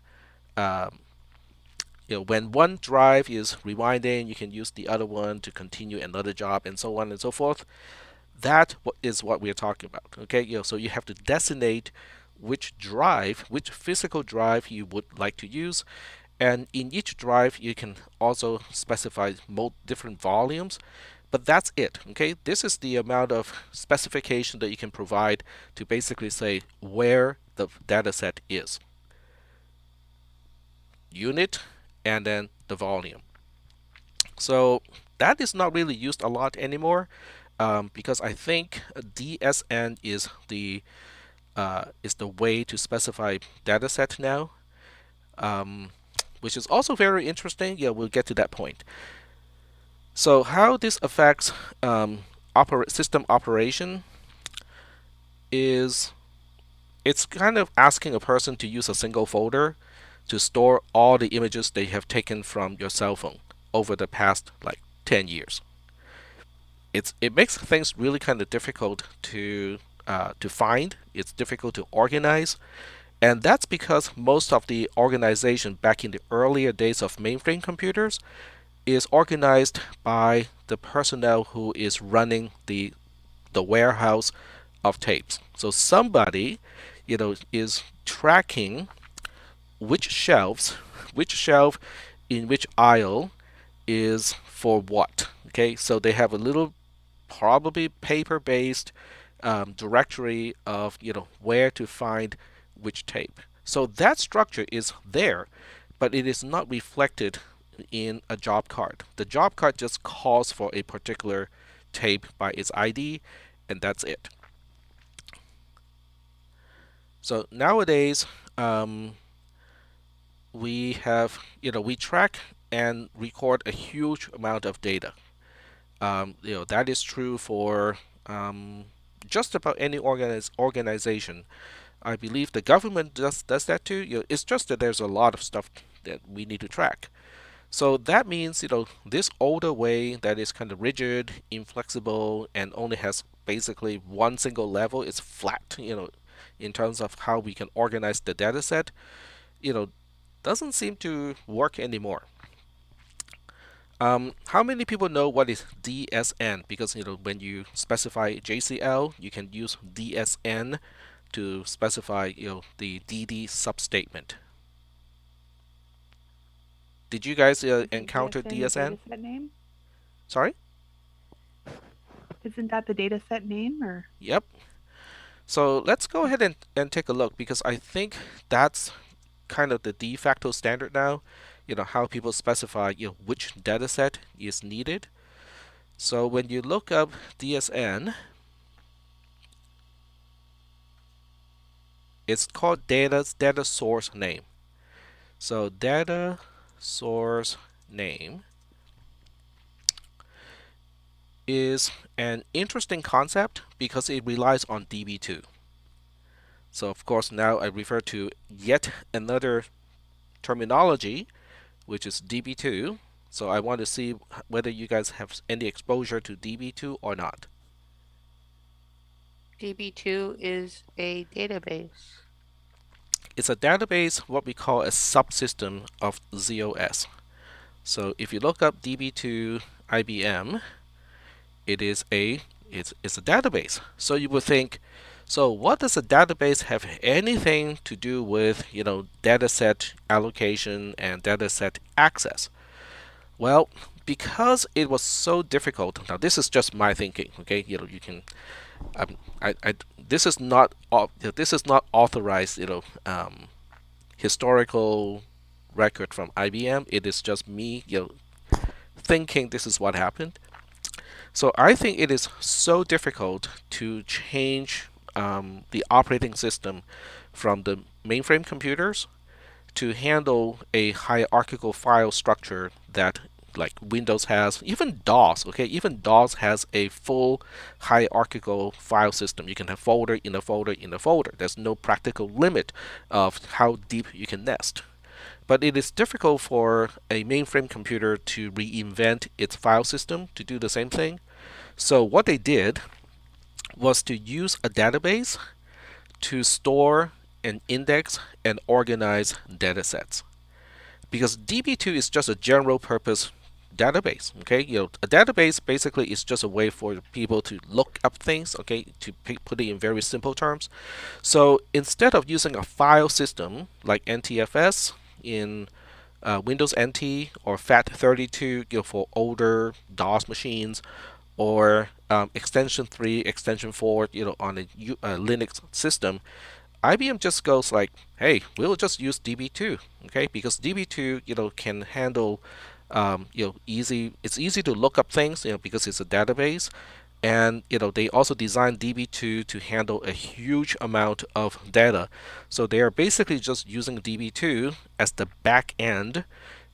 A: when one drive is rewinding, you can use the other one to continue another job, and so on and so forth. That is what we're talking about. Okay, so you have to designate which drive, which physical drive you would like to use. And in each drive, you can also specify different volumes, but that's it. Okay, this is the amount of specification that you can provide to basically say where the data set is. Unit and then the volume. So that is not really used a lot anymore, because I think DSN is the way to specify dataset now, which is also very interesting. Yeah, we'll get to that point. So how this affects system operation is it's kind of asking a person to use a single folder to store all the images they have taken from your cell phone over the past like 10 years. It makes things really kind of difficult to find. It's difficult to organize, and that's because most of the organization back in the earlier days of mainframe computers is organized by the personnel who is running the warehouse of tapes. So somebody, is tracking which shelf in which aisle is for what. Okay, so they have a little probably paper-based directory of where to find which tape. So that structure is there, but it is not reflected in a job card. The job card just calls for a particular tape by its ID, and that's it. So nowadays, we have, we track and record a huge amount of data. That is true for just about any organization. I believe the government does that too. It's just that there's a lot of stuff that we need to track. So that means, this older way that is kind of rigid, inflexible, and only has basically one single level, is flat, in terms of how we can organize the data set, doesn't seem to work anymore. How many people know what is DSN? Because when you specify JCL, you can use DSN to specify the DD substatement. Did you guys encounter DSN?
B: Dataset name?
A: Sorry?
B: Isn't that the dataset name or?
A: Yep. So let's go ahead and take a look, because I think that's kind of the de facto standard now. How people specify which dataset is needed. So when you look up DSN, it's called data source name. So data source name is an interesting concept because it relies on DB2. So of course now I refer to yet another terminology, which is DB2. So I want to see whether you guys have any exposure to DB2 or not.
C: DB2 is a database.
A: It's a database, what we call a subsystem of ZOS. So if you look up DB2 IBM, it's a database. So you would think, so what does a database have anything to do with dataset allocation and dataset access? Well, because it was so difficult. Now this is just my thinking. Okay, you can. This is not authorized. Historical record from IBM. It is just me. Thinking this is what happened. So I think it is so difficult to change the operating system from the mainframe computers to handle a hierarchical file structure that like Windows has, even DOS, okay? Even DOS has a full hierarchical file system. You can have folder in a folder in a folder. There's no practical limit of how deep you can nest. But it is difficult for a mainframe computer to reinvent its file system to do the same thing. So what they did was to use a database to store and index and organize datasets. Because DB2 is just a general purpose database. Okay, a database basically is just a way for people to look up things. Okay, to put it in very simple terms. So instead of using a file system like NTFS in Windows NT or FAT32 for older DOS machines, or extension 3, extension 4 on a Linux system, IBM just goes like, hey, we'll just use DB2, okay? Because DB2 can handle it's easy to look up things, because it's a database. And they also designed DB2 to handle a huge amount of data. So they are basically just using DB2 as the back end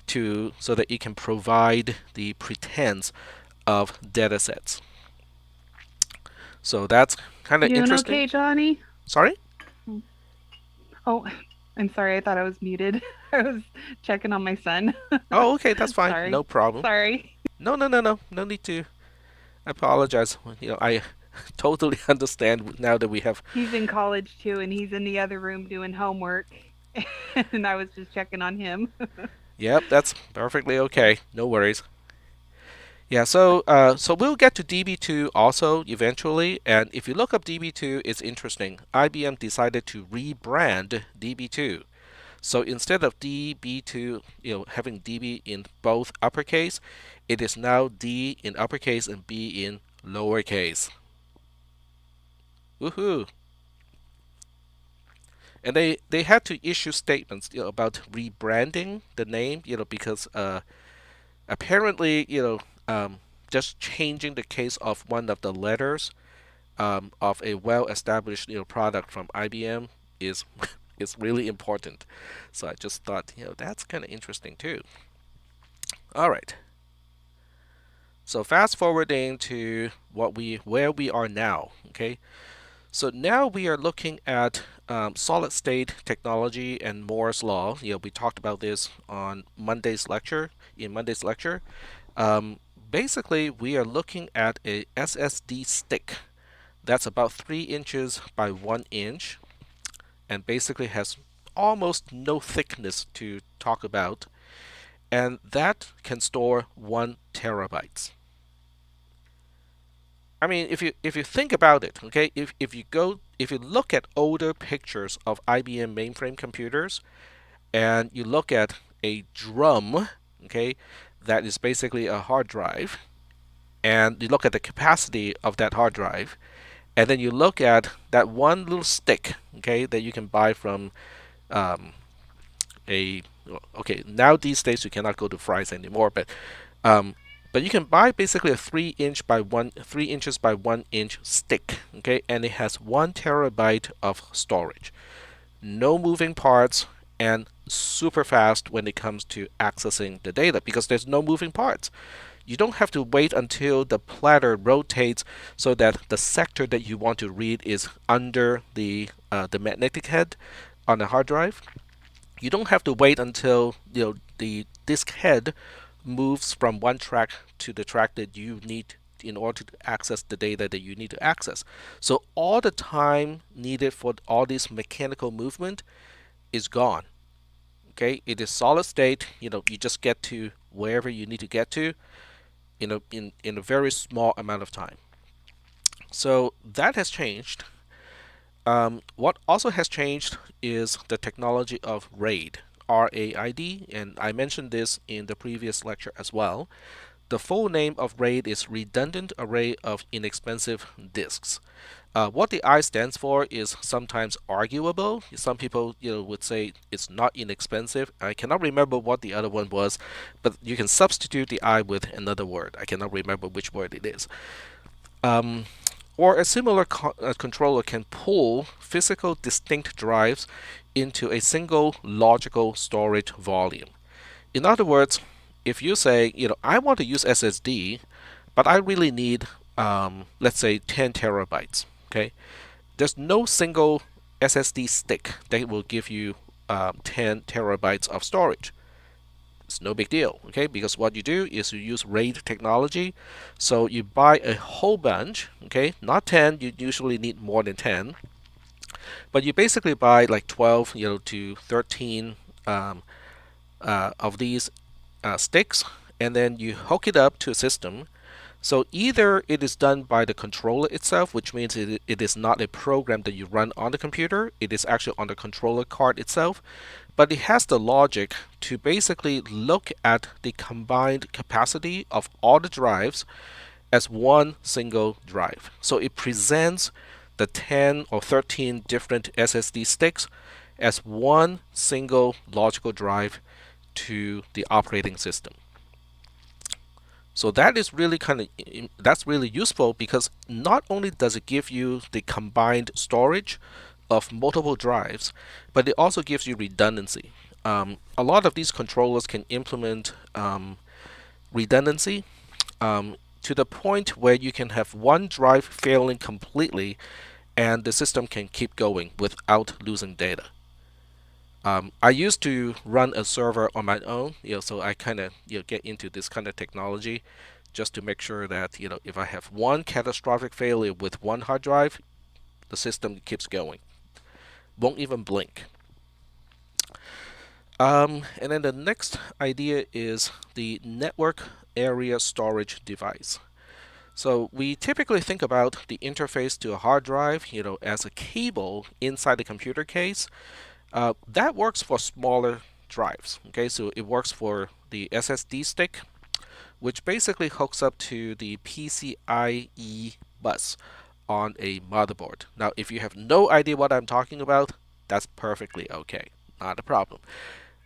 A: so that it can provide the pretense of data sets. So that's kind of
B: You doing
A: interesting.
B: okay, Johnny?
A: Sorry?
B: Oh, I'm sorry. I thought I was muted. I was checking on my son.
A: Oh, okay, that's fine.
B: Sorry.
A: No problem.
B: Sorry.
A: No need to apologize. I totally understand now that we have.
B: He's in college too, and he's in the other room doing homework. And I was just checking on him.
A: Yep, that's perfectly okay. No worries. Yeah, so we'll get to DB2 also eventually, and if you look up DB2, it's interesting. IBM decided to rebrand DB2. So instead of DB2, having DB in both uppercase, it is now D in uppercase and B in lowercase. Woohoo! And they had to issue statements, about rebranding the name, because apparently, just changing the case of one of the letters of a well-established, product from IBM is is really important. So I just thought, that's kind of interesting too. All right. So fast forwarding to where we are now. Okay. So now we are looking at solid state technology and Moore's law. We talked about this on Monday's lecture. In Monday's lecture, basically we are looking at a SSD stick that's about 3 inches by 1 inch, and basically has almost no thickness to talk about, and that can store 1 terabyte. I mean, if you think about it, okay, if you look at older pictures of IBM mainframe computers, and you look at a drum, okay, that is basically a hard drive, and you look at the capacity of that hard drive, and then you look at that one little stick, okay, that you can buy from okay, now these days you cannot go to Fry's anymore, but you can buy basically a 3 inches by 1 inch stick, okay, and it has 1 terabyte of storage, no moving parts, and super fast when it comes to accessing the data because there's no moving parts. You don't have to wait until the platter rotates so that the sector that you want to read is under the magnetic head on the hard drive. You don't have to wait until the disk head moves from one track to the track that you need in order to access the data that you need to access. So all the time needed for all this mechanical movement is gone. Okay, it is solid state. You just get to wherever you need to get to in a very small amount of time. So that has changed. What also has changed is the technology of RAID, RAID, and I mentioned this in the previous lecture as well. The full name of RAID is Redundant Array of Inexpensive Disks. What the I stands for is sometimes arguable. Some people would say it's not inexpensive. I cannot remember what the other one was, but you can substitute the I with another word. I cannot remember which word it is. Or a similar controller can pull physical distinct drives into a single logical storage volume. In other words, if you say, I want to use SSD, but I really need, let's say, 10 terabytes, okay? There's no single SSD stick that will give you 10 terabytes of storage. It's no big deal, okay? Because what you do is you use RAID technology. So you buy a whole bunch, okay? Not 10, you usually need more than 10. But you basically buy like 12, to 13 of these sticks, and then you hook it up to a system. So either it is done by the controller itself, which means it is not a program that you run on the computer, it is actually on the controller card itself, but it has the logic to basically look at the combined capacity of all the drives as one single drive. So it presents the 10 or 13 different SSD sticks as one single logical drive to the operating system. So that is really that's really useful, because not only does it give you the combined storage of multiple drives, but it also gives you redundancy. A lot of these controllers can implement redundancy to the point where you can have one drive failing completely and the system can keep going without losing data. I used to run a server on my own, so I kind of get into this kind of technology just to make sure that if I have one catastrophic failure with one hard drive, the system keeps going, won't even blink. And then the next idea is the network area storage device. So we typically think about the interface to a hard drive, as a cable inside the computer case. That works for smaller drives. Okay, so it works for the SSD stick, which basically hooks up to the PCIe bus on a motherboard. Now, if you have no idea what I'm talking about, that's perfectly okay, not a problem.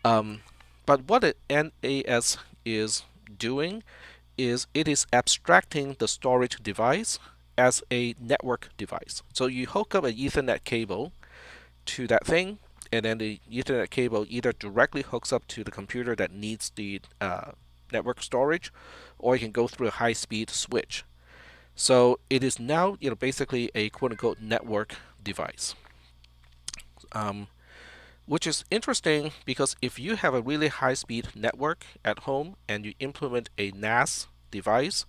A: But what a NAS is doing is it is abstracting the storage device as a network device. So you hook up an Ethernet cable to that thing, and then the Ethernet cable either directly hooks up to the computer that needs the network storage, or you can go through a high-speed switch. So it is now basically a quote-unquote network device. Which is interesting, because if you have a really high-speed network at home and you implement a NAS device,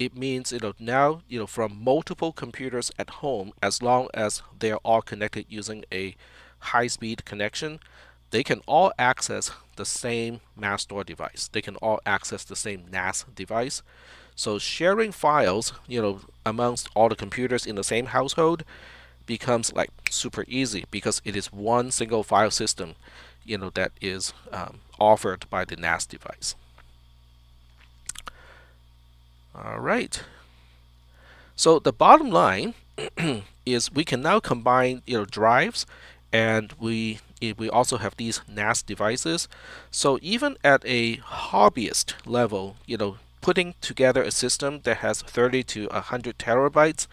A: it means now from multiple computers at home, as long as they are all connected using a high-speed connection, they can all access the same mass store device. They can all access the same NAS device. So sharing files, amongst all the computers in the same household becomes like super easy, because it is one single file system, that is offered by the NAS device. All right. So the bottom line is we can now combine drives, and we also have these NAS devices. So even at a hobbyist level, putting together a system that has 30 to 100 terabytes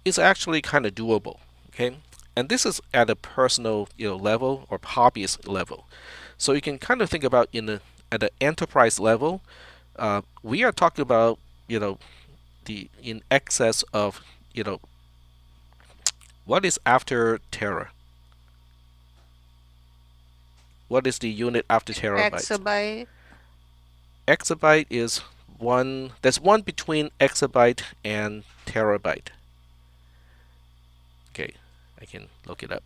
A: is actually kind of doable. Okay, and this is at a personal level or hobbyist level. So you can kind of think about at an enterprise level, we are talking about the in excess of what is after tera? What is the unit after terabytes?
C: Exabyte.
A: Exabyte is one. There's one between exabyte and terabyte. Okay, I can look it up.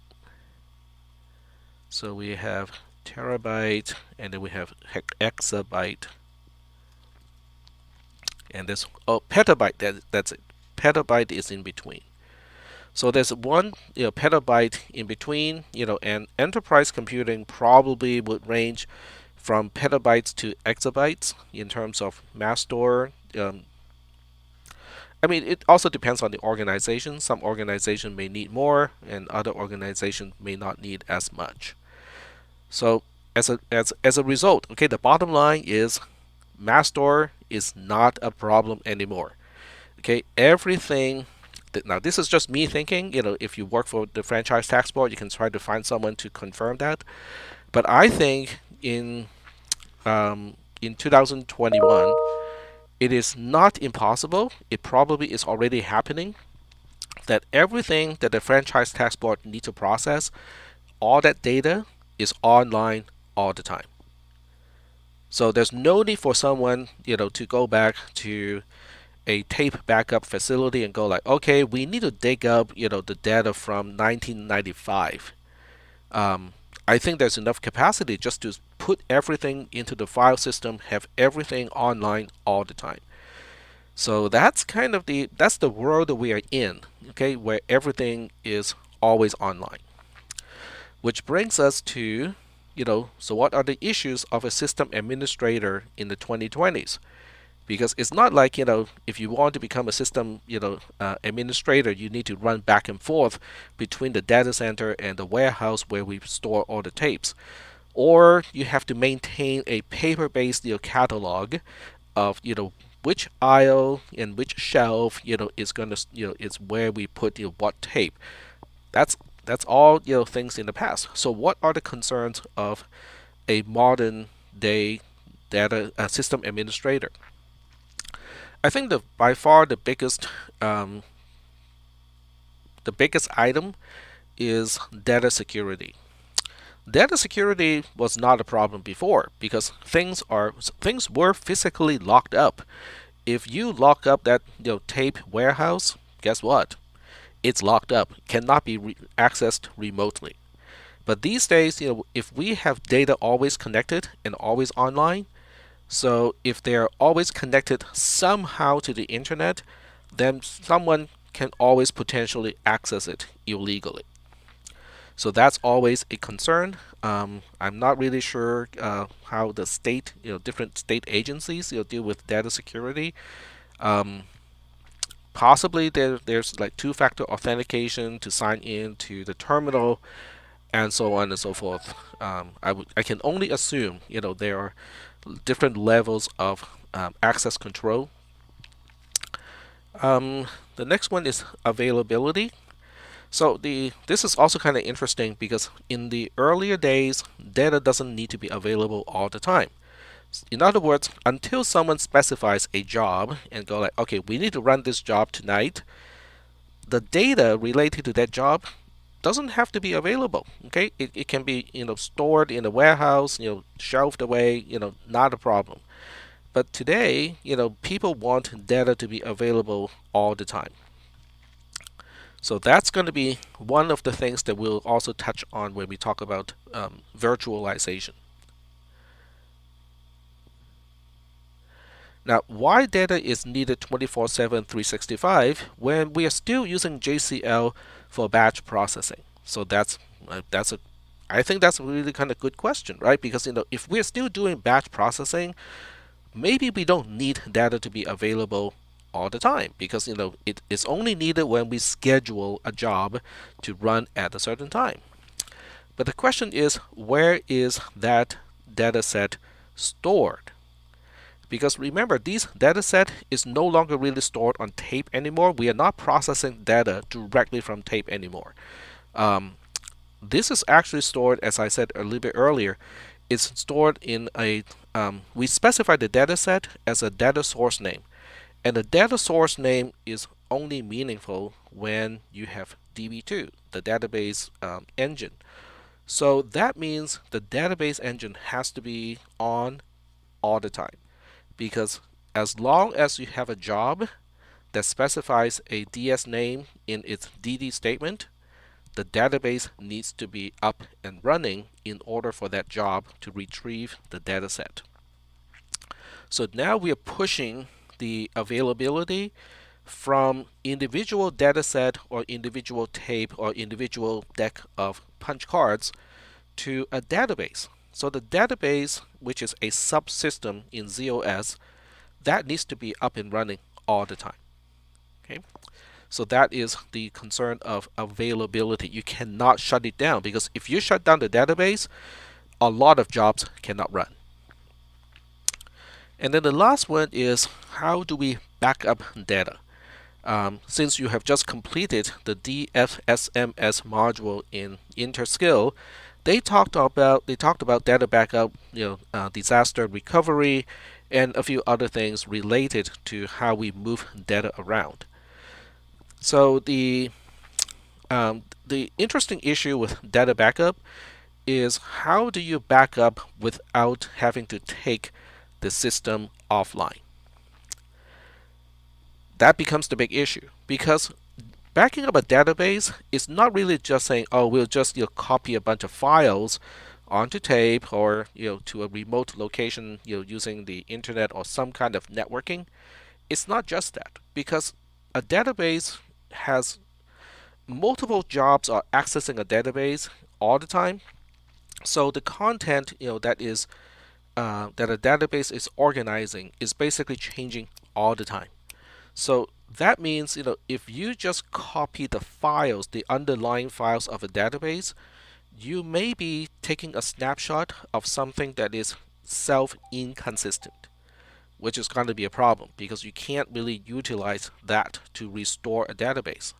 A: So we have terabyte, and then we have exabyte, and there's petabyte. That's it. Petabyte is in between. So there's one petabyte in between. And enterprise computing probably would range from petabytes to exabytes in terms of mass store. I mean, it also depends on the organization. Some organizations may need more, and other organizations may not need as much. So as a result, okay, the bottom line is mass store is not a problem anymore. Okay, everything. Now, this is just me thinking. If you work for the franchise tax board, you can try to find someone to confirm that. But I think in 2021, it is not impossible. It probably is already happening, that everything that the franchise tax board needs to process, all that data is online all the time. So there's no need for someone, to go back to a tape backup facility and go like, okay, we need to dig up, the data from 1995. I think there's enough capacity just to put everything into the file system, have everything online all the time. So that's kind of that's the world that we are in, okay, where everything is always online. Which brings us to, so what are the issues of a system administrator in the 2020s? Because it's not like, if you want to become a system, administrator, you need to run back and forth between the data center and the warehouse where we store all the tapes. Or you have to maintain a paper-based, catalog of, which aisle and which shelf, is gonna, is where we put, what tape. That's all, things in the past. So what are the concerns of a modern day data system administrator? I think by far the biggest item is data security. Data security was not a problem before because things were physically locked up. If you lock up that tape warehouse, guess what? It's locked up, cannot be accessed remotely. But these days, if we have data always connected and always online, so if they're always connected somehow to the internet, then someone can always potentially access it illegally. So that's always a concern. I'm not really sure how the state, different state agencies, deal with data security. Possibly there's like two-factor authentication to sign in to the terminal, and so on and so forth. I can only assume, there are different levels of access control. The next one is availability. So this is also kind of interesting because in the earlier days, data doesn't need to be available all the time. In other words, until someone specifies a job and go like, okay, we need to run this job tonight, the data related to that job doesn't have to be available. Okay, it can be stored in a warehouse, shelved away, not a problem. But today, people want data to be available all the time. So that's going to be one of the things that we'll also touch on when we talk about virtualization. Now, why data is needed 24/7, 365 when we are still using JCL for batch processing? So I think that's a really kind of good question, right? Because if we're still doing batch processing, maybe we don't need data to be available all the time because it is only needed when we schedule a job to run at a certain time. But the question is, where is that data set stored? Because remember, this data set is no longer really stored on tape anymore. We are not processing data directly from tape anymore. This is actually stored, as I said a little bit earlier, it's stored in we specify the data set as a data source name. And the data source name is only meaningful when you have DB2, the database engine. So that means the database engine has to be on all the time. Because as long as you have a job that specifies a DS name in its DD statement, the database needs to be up and running in order for that job to retrieve the dataset. So now we are pushing the availability from individual dataset or individual tape or individual deck of punch cards to a database. So the database, which is a subsystem in ZOS, that needs to be up and running all the time. Okay, so that is the concern of availability. You cannot shut it down because if you shut down the database, a lot of jobs cannot run. And then the last one is, how do we back up data? Since you have just completed the DFSMS module in Interskill, they talked about data backup, disaster recovery, and a few other things related to how we move data around. So the interesting issue with data backup is, how do you back up without having to take the system offline? That becomes the big issue, because backing up a database is not really just saying, oh, we'll just copy a bunch of files onto tape or to a remote location using the internet or some kind of networking. It's not just that, because a database has multiple jobs are accessing a database all the time. So the content that a database is organizing is basically changing all the time. So that means if you just copy the files, the underlying files of a database, you may be taking a snapshot of something that is self-inconsistent, which is going to be a problem because you can't really utilize that to restore a database.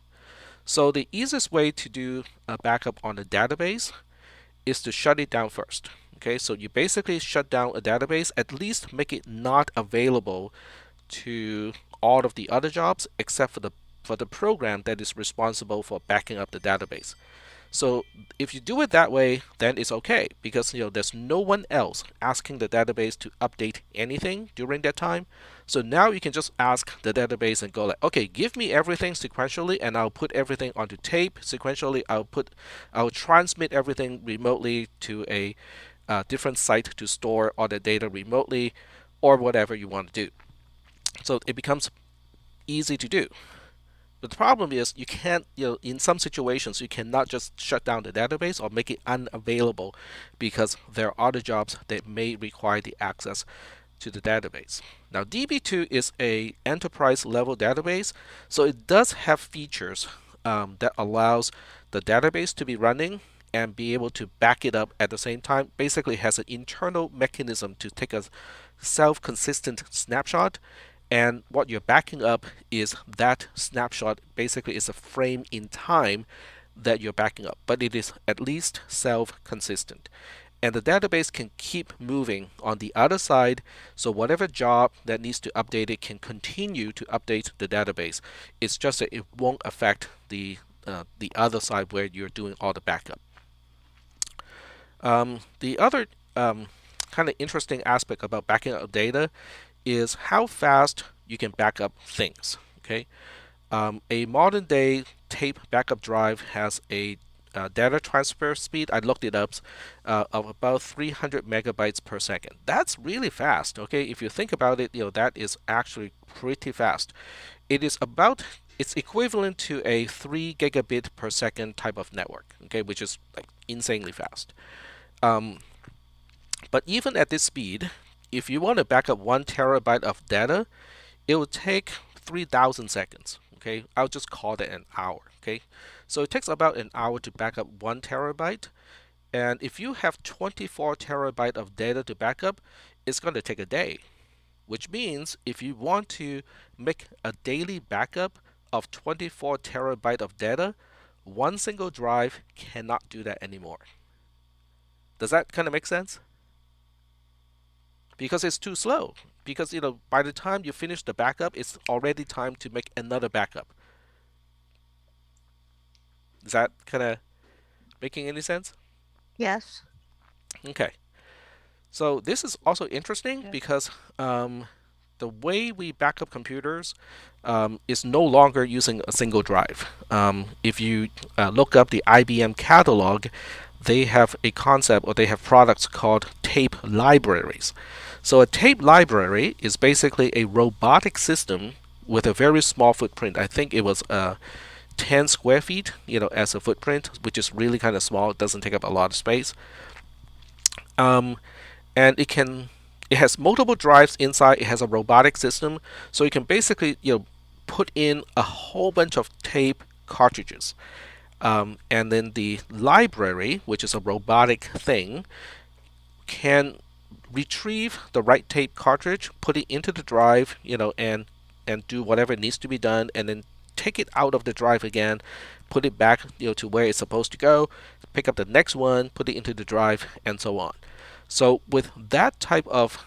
A: So the easiest way to do a backup on a database is to shut it down first. Okay, so you basically shut down a database, at least make it not available to all of the other jobs except for the program that is responsible for backing up the database. So if you do it that way, then it's okay because there's no one else asking the database to update anything during that time. So now you can just ask the database and go like, okay, give me everything sequentially, and I'll put everything onto tape sequentially. I'll transmit everything remotely to a different site to store all the data remotely, or whatever you want to do. So it becomes easy to do. But the problem is you can't, in some situations, you cannot just shut down the database or make it unavailable because there are other jobs that may require the access to the database. Now, DB2 is a enterprise level database, so it does have features that allows the database to be running and be able to back it up at the same time. Basically, it has an internal mechanism to take a self-consistent snapshot, and what you're backing up is that snapshot. Basically, is a frame in time that you're backing up, but it is at least self-consistent. And the database can keep moving on the other side, so whatever job that needs to update it can continue to update the database. It's just that it won't affect the other side where you're doing all the backup. The other kind of interesting aspect about backing up data is how fast you can back up things. Okay, a modern day tape backup drive has a data transfer speed, I looked it up, of about 300 megabytes per second. That's really fast. Okay, if you think about it, that is actually pretty fast. It's equivalent to a 3 gigabit per second type of network. Okay, which is like insanely fast. But even at this speed, if you want to back up 1 terabyte of data, it will take 3,000 seconds. Okay, I'll just call that an hour. Okay, so it takes about an hour to back up 1 terabyte, and if you have 24 terabyte of data to back up, it's going to take a day. Which means if you want to make a daily backup of 24 terabyte of data, one single drive cannot do that anymore. Does that kind of make sense? Because it's too slow. Because by the time you finish the backup, it's already time to make another backup. Is that kind of making any sense?
C: Yes.
A: Okay. So this is also interesting
B: Yeah.
A: because the way we back up computers is no longer using a single drive. If you look up the IBM catalog, they have a concept, or they have products called tape libraries. So a tape library is basically a robotic system with a very small footprint. I think it was 10 square feet, as a footprint, which is really kind of small. It doesn't take up a lot of space. And it has multiple drives inside. It has a robotic system, so you can basically put in a whole bunch of tape cartridges. And then the library, which is a robotic thing, can retrieve the right tape cartridge, put it into the drive, and do whatever needs to be done, and then take it out of the drive again, put it back, to where it's supposed to go, pick up the next one, put it into the drive, and so on. So with that type of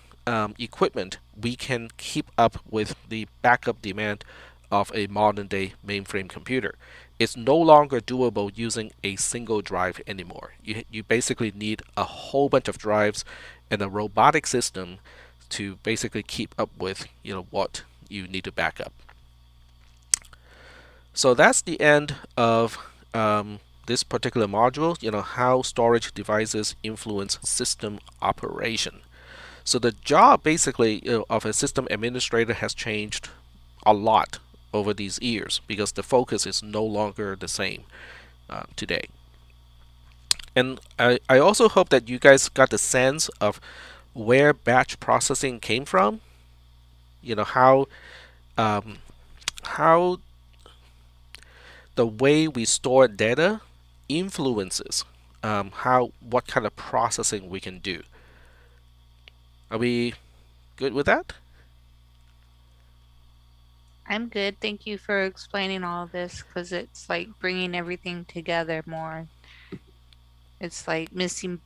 A: equipment, we can keep up with the backup demand of a modern day mainframe computer. It's no longer doable using a single drive anymore. You basically need a whole bunch of drives and a robotic system to basically keep up with what you need to back up. So that's the end of this particular module, how storage devices influence system operation. So the job basically of a system administrator has changed a lot over these years because the focus is no longer the same today. And I also hope that you guys got the sense of where batch processing came from. How um, how the way we store data influences how what kind of processing we can do. Are we good with that?
C: I'm good. Thank you for explaining all of this because it's like bringing everything together more. It's like missing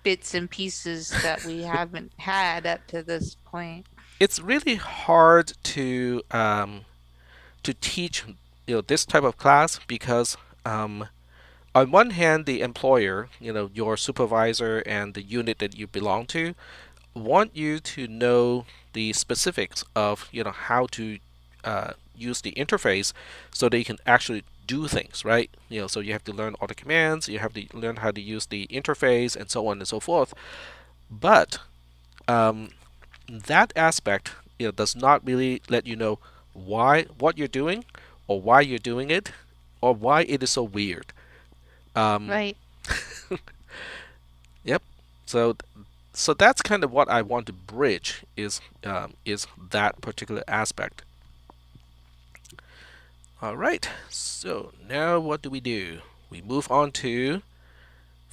C: bits and pieces that we haven't had up to this point.
A: It's really hard to teach this type of class because on one hand the employer, your supervisor and the unit that you belong to, want you to know the specifics of how to use the interface so that you can actually do things, right? So you have to learn all the commands, you have to learn how to use the interface, and so on and so forth. But um, that aspect does not really let you know why what you're doing, or why you're doing it, or why it is so weird. Um,
C: Right.
A: yep. So so that's kind of what I want to bridge is that particular aspect. All right. So now what do? We move on to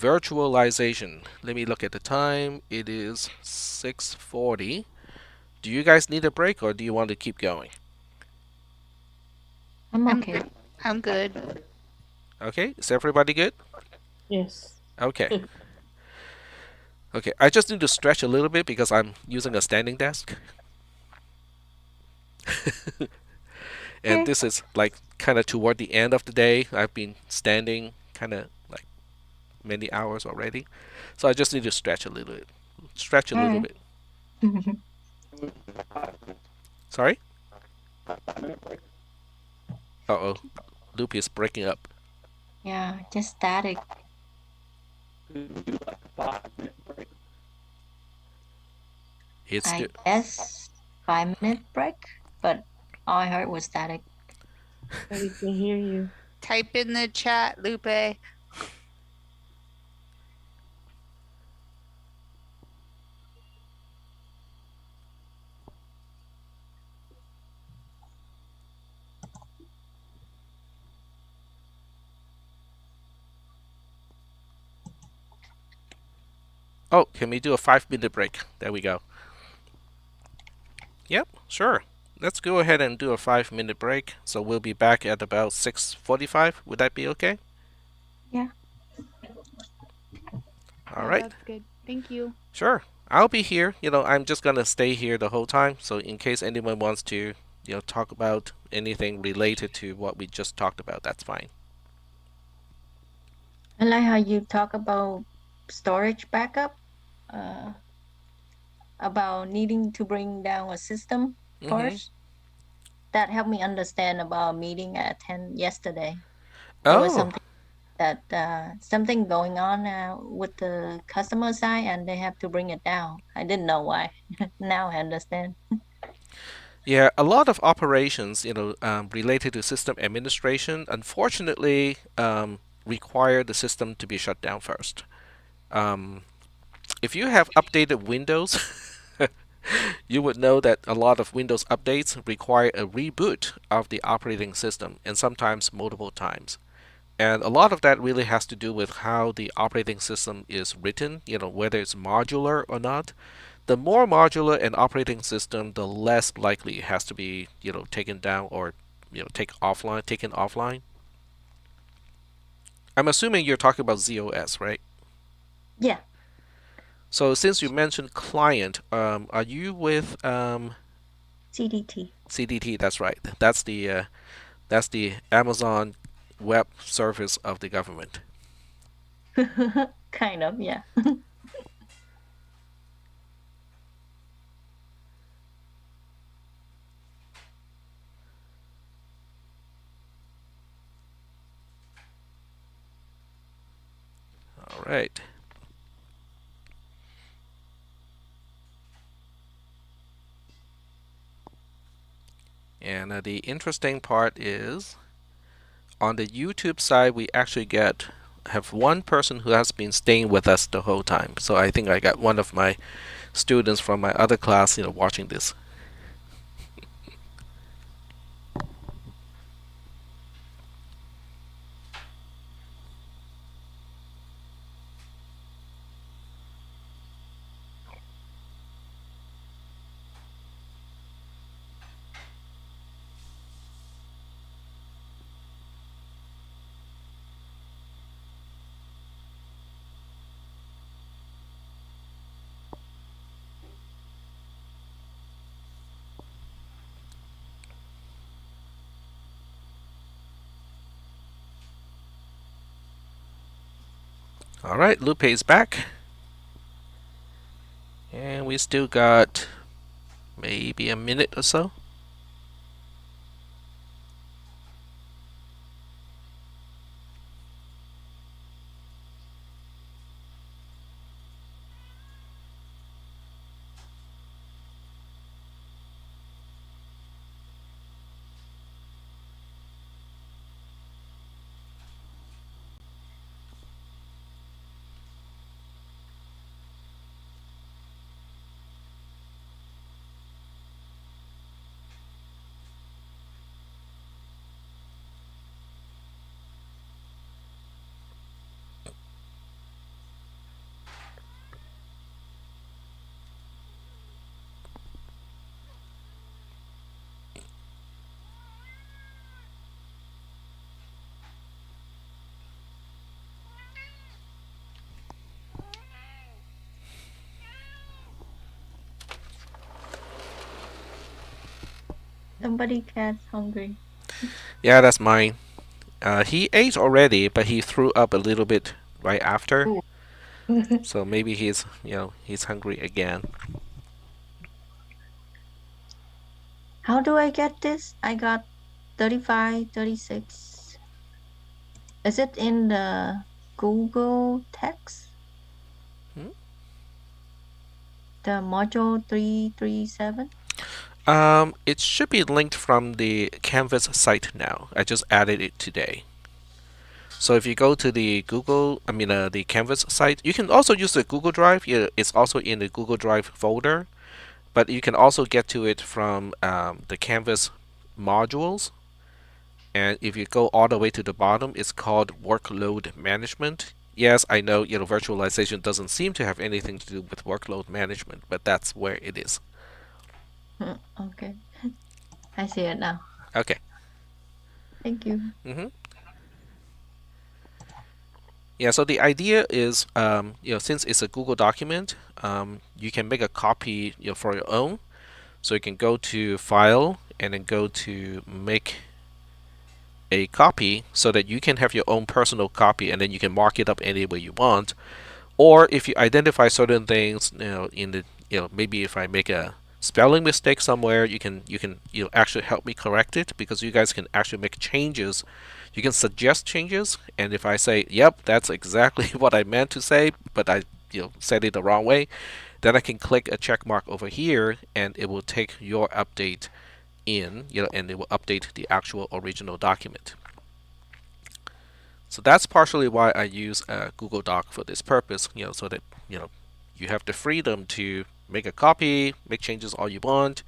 A: virtualization. Let me look at the time. It is 6:40. Do you guys need a break or do you want to keep going?
E: I'm
C: I'm
E: okay.
C: I'm good.
A: Okay. Is everybody good?
F: Yes.
A: Okay. Okay. I just need to stretch a little bit because I'm using a standing desk. And
E: Okay.
A: this is like kind of toward the end of the day. I've been standing kind of like many hours already. So I just need to stretch a little bit. Stretch a
E: All
A: little
E: right.
A: bit. Sorry? Uh-oh. Loop is breaking up.
E: Yeah, just static.
A: It's still
E: I guess 5 minute break, but all I heard was static.
F: But we can hear you.
C: Type in the chat, Lupe.
A: Oh, can we do a 5 minute break? There we go. Yep, sure. Let's go ahead and do a 5 minute break. So we'll be back at about 6:45. Would that be okay?
E: Yeah.
A: All
B: Yeah,
A: right.
B: that's good. Thank you.
A: Sure. I'll be here. I'm just gonna stay here the whole time. So in case anyone wants to, talk about anything related to what we just talked about, that's fine.
E: I like how you talk about storage backup, uh, about needing to bring down a system
A: Mm-hmm.
E: first. That helped me understand about a meeting I attended yesterday. There was
A: Oh,
E: something going on with the customer side, and they have to bring it down. I didn't know why. Now I understand.
A: yeah. A lot of operations, related to system administration, unfortunately, require the system to be shut down first. Um, if you have updated Windows, you would know that a lot of Windows updates require a reboot of the operating system, and sometimes multiple times. And a lot of that really has to do with how the operating system is written, whether it's modular or not. The more modular an operating system, the less likely it has to be, taken down or, taken offline. I'm assuming you're talking about ZOS, right?
E: Yeah,
A: So since you mentioned client, are you with
E: CDT.
A: CDT? That's right. That's the Amazon Web Service of the government.
E: Kind of, yeah.
A: And the interesting part is on the YouTube side, we actually have one person who has been staying with us the whole time. So I think I got one of my students from my other class, watching this. All right, Lupe is back. And we still got maybe a minute or so.
E: Somebody cat's hungry.
A: Yeah, that's mine. He ate already, but he threw up a little bit right after.
E: Ooh.
A: So maybe he's hungry again.
E: How do I get this? I got 35, 36. Is it in the Google text?
A: Hmm?
E: The module 337?
A: It should be linked from the Canvas site now. I just added it today. So if you go to the the Canvas site, you can also use the Google Drive. It's also in the Google Drive folder, but you can also get to it from the Canvas modules. And if you go all the way to the bottom, it's called Workload Management. Yes, I know, virtualization doesn't seem to have anything to do with workload management, but that's where it is.
E: Okay. I see it now.
A: Okay.
E: Thank you.
A: Yeah, so the idea is, since it's a Google document, you can make a copy, for your own. So you can go to File and then go to Make a Copy, so that you can have your own personal copy, and then you can mark it up any way you want. Or if you identify certain things, in the, maybe if I make a spelling mistake somewhere, you actually help me correct it, because you guys can actually make changes. You can suggest changes, and if I say, "Yep, that's exactly what I meant to say, but I said it the wrong way," then I can click a check mark over here, and it will take your update in, and it will update the actual original document. So that's partially why I use a Google Doc for this purpose, so that you have the freedom to make a copy, make changes all you want,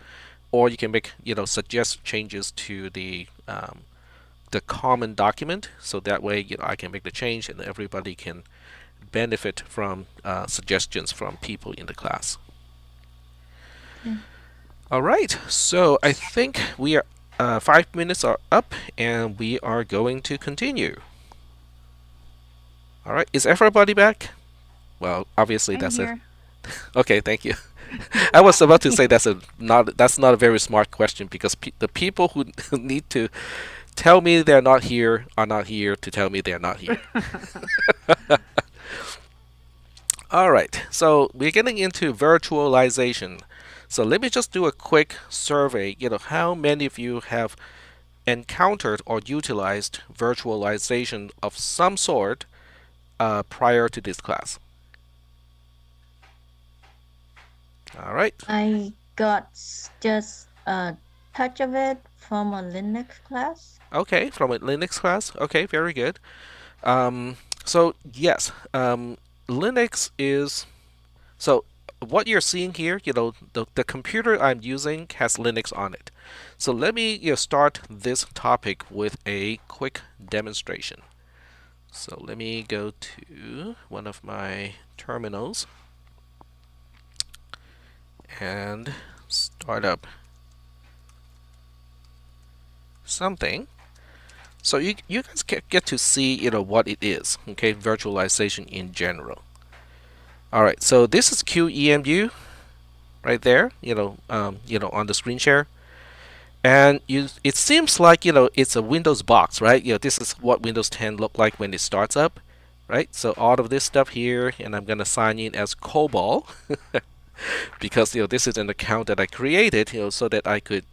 A: or you can make suggest changes to the common document, so that way I can make the change and everybody can benefit from suggestions from people in the class.
E: Okay.
A: All right, so I think we are 5 minutes are up, and we are going to continue. All right, is everybody back? Well, obviously
B: I'm
A: that's it.
B: here.
A: Okay, thank you. I was about to say that's not a very smart question, because the people who need to tell me they're not here are not here to tell me they're not here. All right, so we're getting into virtualization. So let me just do a quick survey. How many of you have encountered or utilized virtualization of some sort prior to this class? All right.
E: I got just touch of it from a Linux class.
A: Okay, from a Linux class. Okay, very good. So yes, Linux is so what you're seeing here. The computer I'm using has Linux on it. So let me start this topic with a quick demonstration. So let me go to one of my terminals and start up something. So you guys get to see what it is. Okay, virtualization in general. All right, so this is QEMU right there. On the screen share, and it seems like it's a Windows box, right? This is what Windows 10 looked like when it starts up, right? So all of this stuff here, and I'm gonna sign in as COBOL because this is an account that I created, so that I could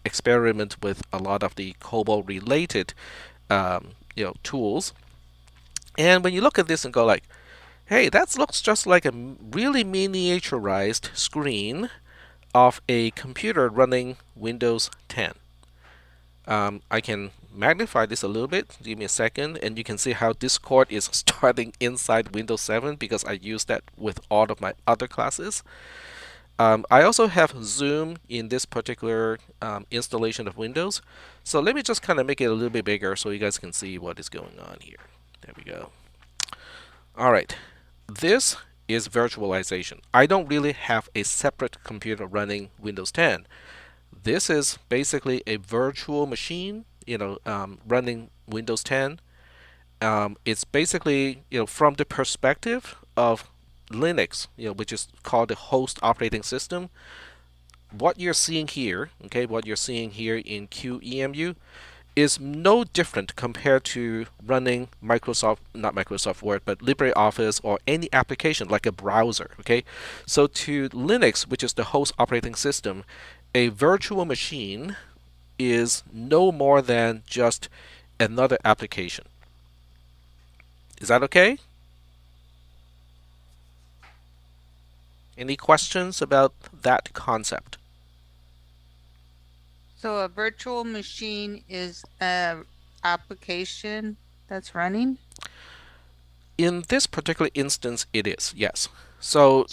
A: experiment with a lot of the COBOL related tools. And when you look at this and go like, hey, that looks just like a really miniaturized screen of a computer running Windows 10. I can magnify this a little bit. Give me a second, and you can see how Discord is starting inside Windows 7 because I use that with all of my other classes. I also have Zoom in this particular installation of Windows. So let me just kind of make it a little bit bigger so you guys can see what is going on here. There we go. All right. This is virtualization. I don't really have a separate computer running Windows 10. This is basically a virtual machine, running Windows 10. It's basically, from the perspective of Linux, which is called the host operating system. What you're seeing here, okay, what you're seeing here in QEMU is no different compared to running not Microsoft Word, but LibreOffice or any application like a browser, okay? So to Linux, which is the host operating system, a virtual machine is no more than just another application. Is that okay? Any questions about that concept?
C: So a virtual machine is a application that's running?
A: In this particular instance, it is, yes. So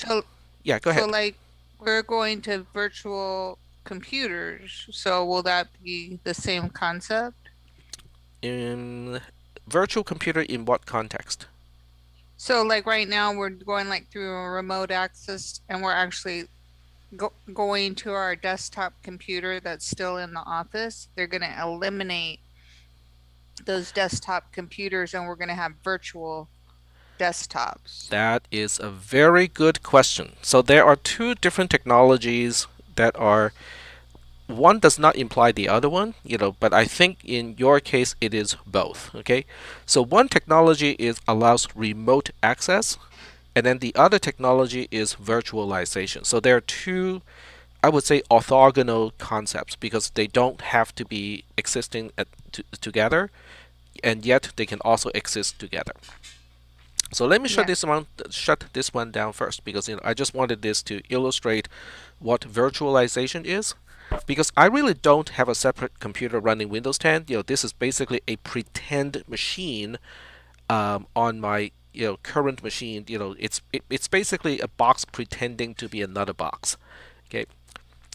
A: yeah, go ahead.
C: So like we're going to virtual computers. So will that be the same concept?
A: In virtual computer, in what context?
C: So like right now we're going like through a remote access and we're actually going to our desktop computer that's still in the office. They're going to eliminate those desktop computers and we're going to have virtual desktops.
A: That is a very good question. So there are two different technologies that are, one does not imply the other one, but I think in your case it is both, okay? So one technology allows remote access, and then the other technology is virtualization. So there are two, I would say, orthogonal concepts because they don't have to be existing together, and yet they can also exist together. So let me shut this one down first because I just wanted this to illustrate what virtualization is. Because I really don't have a separate computer running Windows 10. This is basically a pretend machine on my current machine. It's basically a box pretending to be another box. Okay,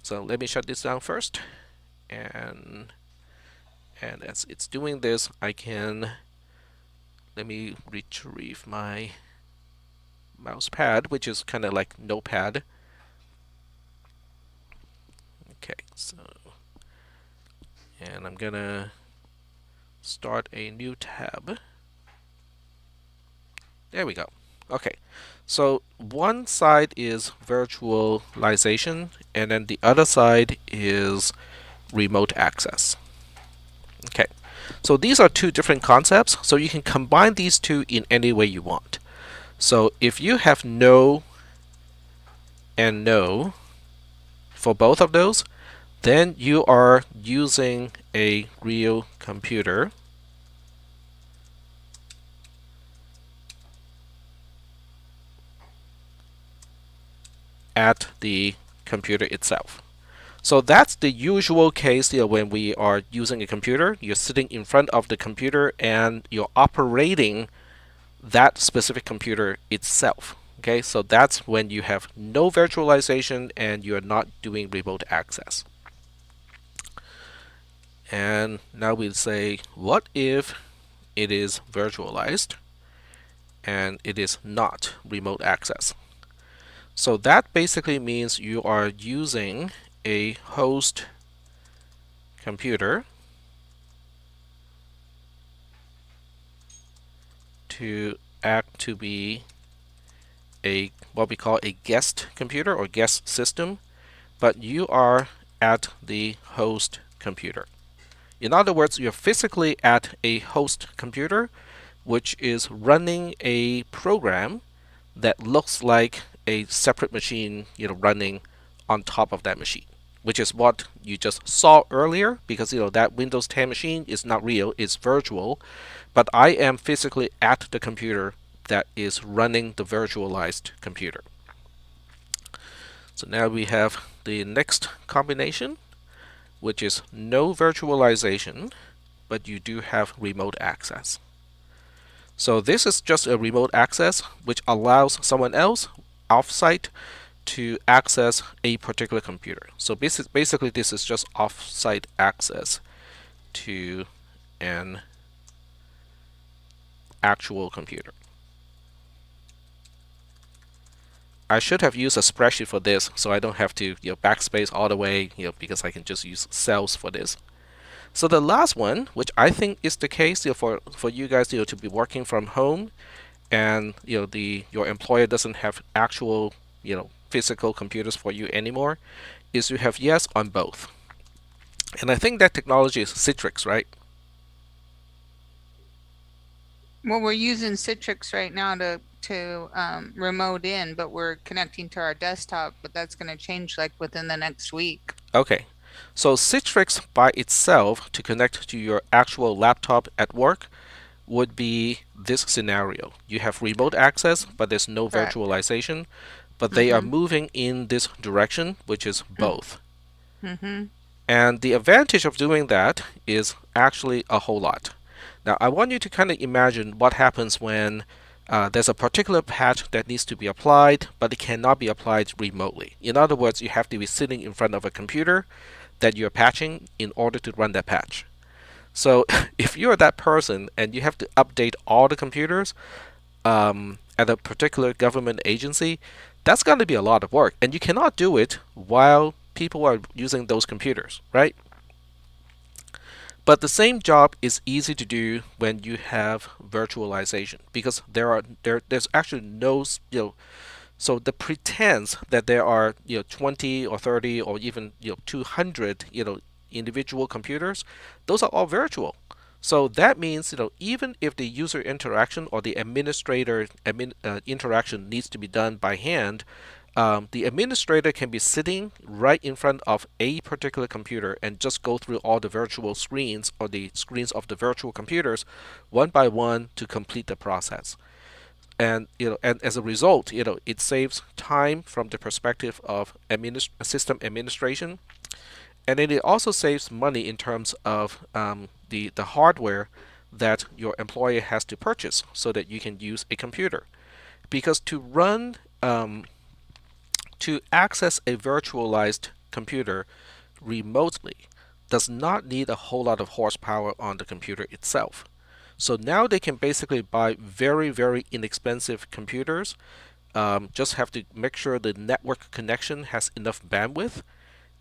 A: so let me shut this down first, and as it's doing this, let me retrieve my mouse pad, which is kind of like Notepad. Okay, so, and I'm gonna start a new tab. There we go. Okay, so one side is virtualization, and then the other side is remote access. Okay, so these are two different concepts, so you can combine these two in any way you want. So if you have no and no for both of those, then you are using a real computer. At the computer itself. So that's the usual case, when we are using a computer. You're sitting in front of the computer and you're operating that specific computer itself. Okay, so that's when you have no virtualization and you're not doing remote access. And now we'll say, what if it is virtualized and it is not remote access? So that basically means you are using a host computer to act to be a what we call a guest computer or guest system, but you are at the host computer. In other words, you're physically at a host computer, which is running a program that looks like a separate machine, running on top of that machine, which is what you just saw earlier, because that Windows 10 machine is not real, it's virtual, but I am physically at the computer that is running the virtualized computer. So now we have the next combination, which is no virtualization, but you do have remote access. So this is just a remote access which allows someone else offsite to access a particular computer. So basically this is just offsite access to an actual computer. I should have used a spreadsheet for this, so I don't have to backspace all the way, because I can just use cells for this. So the last one, which I think is the case for you guys to be working from home, and your employer doesn't have actual physical computers for you anymore, is you have yes on both. And I think that technology is Citrix, right?
C: Well, we're using Citrix right now to remote in, but we're connecting to our desktop, but that's going to change like within the next week.
A: Okay. So Citrix by itself to connect to your actual laptop at work would be this scenario. You have remote access, but there's no
C: Correct.
A: virtualization, but they are moving in this direction, which is both. And the advantage of doing that is actually a whole lot. Now, I want you to kind of imagine what happens when there's a particular patch that needs to be applied, but it cannot be applied remotely. In other words, you have to be sitting in front of a computer that you're patching in order to run that patch. So if you're that person and you have to update all the computers at a particular government agency, that's going to be a lot of work. And you cannot do it while people are using those computers, right? But the same job is easy to do when you have virtualization, because there's actually no so the pretense that there are 20 or 30 or even 200 individual computers, those are all virtual. So that means even if the user interaction or the administrator interaction needs to be done by hand, the administrator can be sitting right in front of a particular computer and just go through all the virtual screens or the screens of the virtual computers one by one to complete the process. And and as a result, it saves time from the perspective of system administration, and then it also saves money in terms of the hardware that your employer has to purchase so that you can use a computer. Because to access a virtualized computer remotely does not need a whole lot of horsepower on the computer itself. So now they can basically buy very, very inexpensive computers. Just have to make sure the network connection has enough bandwidth,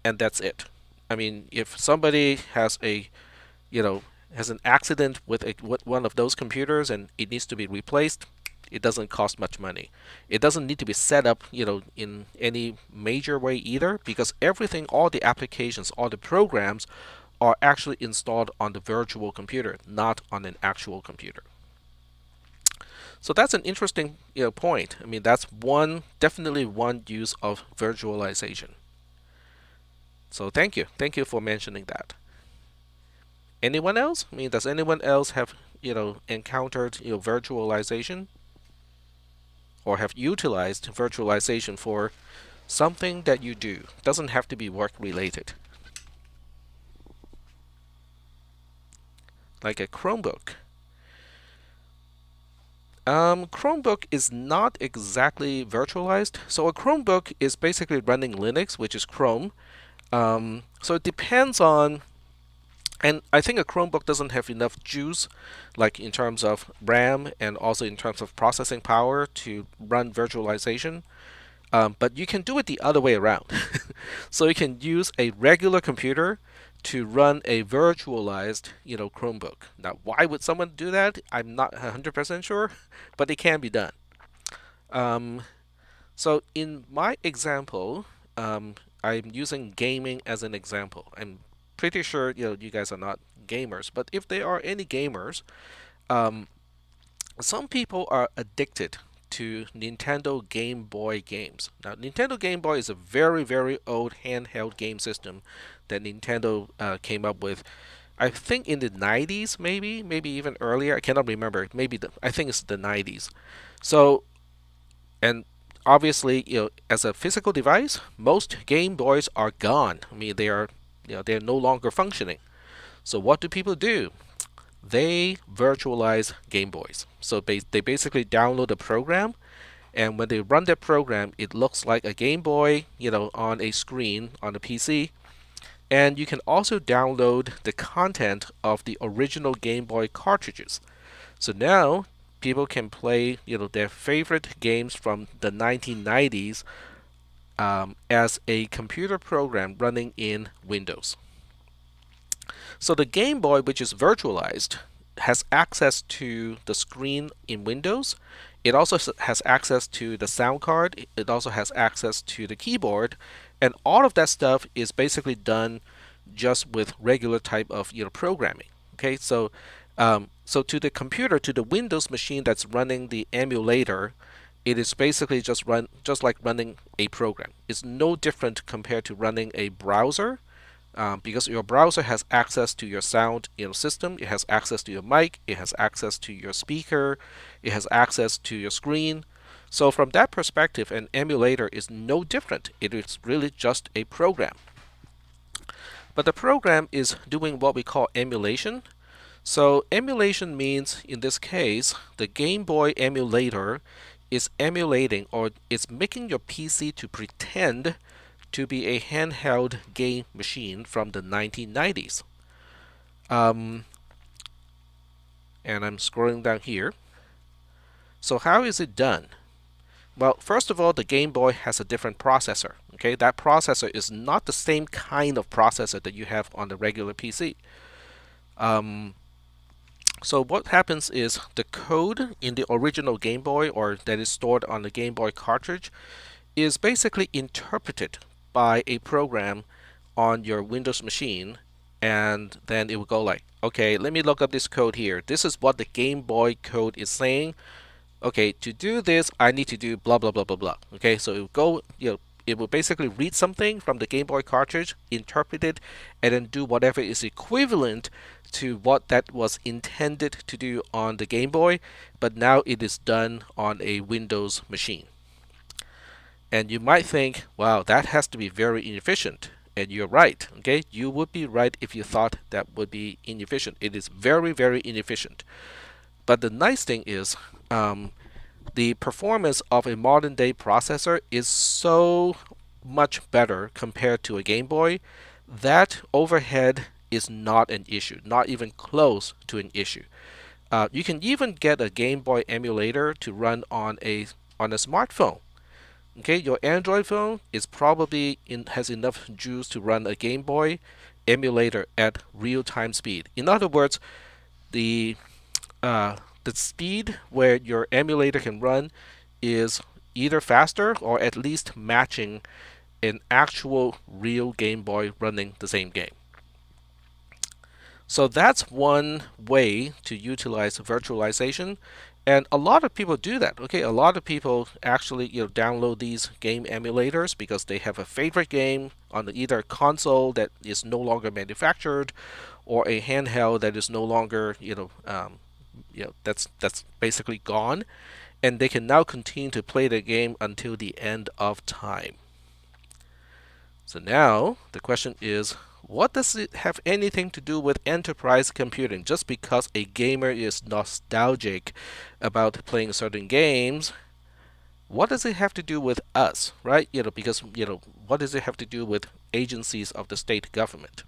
A: and that's it. I mean, if somebody has has an accident with one of those computers and it needs to be replaced, it doesn't cost much money. It doesn't need to be set up, in any major way either, because everything, all the applications, all the programs are actually installed on the virtual computer, not on an actual computer. So that's an interesting point. I mean, that's definitely one use of virtualization. So thank you for mentioning that. Anyone else? I mean, does anyone else have encountered virtualization or have utilized virtualization for Something that you do. Doesn't have to be work related. Like a Chromebook. Chromebook is not exactly virtualized. So a Chromebook is basically running Linux, which is Chrome. So it depends on, and I think a Chromebook doesn't have enough juice, like in terms of RAM and also in terms of processing power to run virtualization. But you can do it the other way around. So you can use a regular computer to run a virtualized, Chromebook. Now, why would someone do that? I'm not 100% sure, but it can be done. Um, so in my example, I'm using gaming as an example. I'm pretty sure you guys are not gamers, but if there are any gamers, um, some people are addicted to Nintendo Game Boy games. Now, Nintendo Game Boy is a very, very old handheld game system that Nintendo came up with. I think in the 90s, maybe even earlier. I cannot remember. I think it's the 90s. So, and obviously, as a physical device, most Game Boys are gone. I mean, they're no longer functioning. So, what do people do? They virtualize Game Boys. So they basically download a program, and when they run that program, it looks like a Game Boy, on a screen on a PC. And you can also download the content of the original Game Boy cartridges. So now people can play, their favorite games from the 1990s as a computer program running in Windows. So the Game Boy, which is virtualized, has access to the screen in Windows. It also has access to the sound card. It also has access to the keyboard, and all of that stuff is basically done just with regular type of programming. Okay, so to the computer, to the Windows machine that's running the emulator, it is basically just like running a program. It's no different compared to running a browser, because your browser has access to your sound system, it has access to your mic, it has access to your speaker, it has access to your screen. So from that perspective, an emulator is no different. It is really just a program. But the program is doing what we call emulation. So emulation means, in this case, the Game Boy emulator is emulating, or it's making your PC to pretend to be a handheld game machine from the 1990s. And I'm scrolling down here. So how is it done? Well, first of all, the Game Boy has a different processor. Okay, that processor is not the same kind of processor that you have on the regular PC. So what happens is the code in the original Game Boy, or that is stored on the Game Boy cartridge, is basically interpreted by a program on your Windows machine, and then it will go like, okay, let me look up this code here. This is what the Game Boy code is saying. Okay, to do this, I need to do blah blah blah blah blah. Okay, so it will go, it will basically read something from the Game Boy cartridge, interpret it, and then do whatever is equivalent to what that was intended to do on the Game Boy, but now it is done on a Windows machine. And you might think, wow, that has to be very inefficient. And you're right, okay? You would be right if you thought that would be inefficient. It is very, very inefficient. But the nice thing is, the performance of a modern day processor is so much better compared to a Game Boy that overhead is not an issue, not even close to an issue. You can even get a Game Boy emulator to run on a smartphone. Okay, your Android phone is probably has enough juice to run a Game Boy emulator at real-time speed. In other words, the speed where your emulator can run is either faster or at least matching an actual real Game Boy running the same game. So that's one way to utilize virtualization, and a lot of people do that. Okay, a lot of people actually download these game emulators because they have a favorite game on either console that is no longer manufactured or a handheld that is no longer that's basically gone, and they can now continue to play the game until the end of time. So now the question is, what does it have anything to do with enterprise computing? Just because a gamer is nostalgic about playing certain games, what does it have to do with us, right? Because, what does it have to do with agencies of the state government?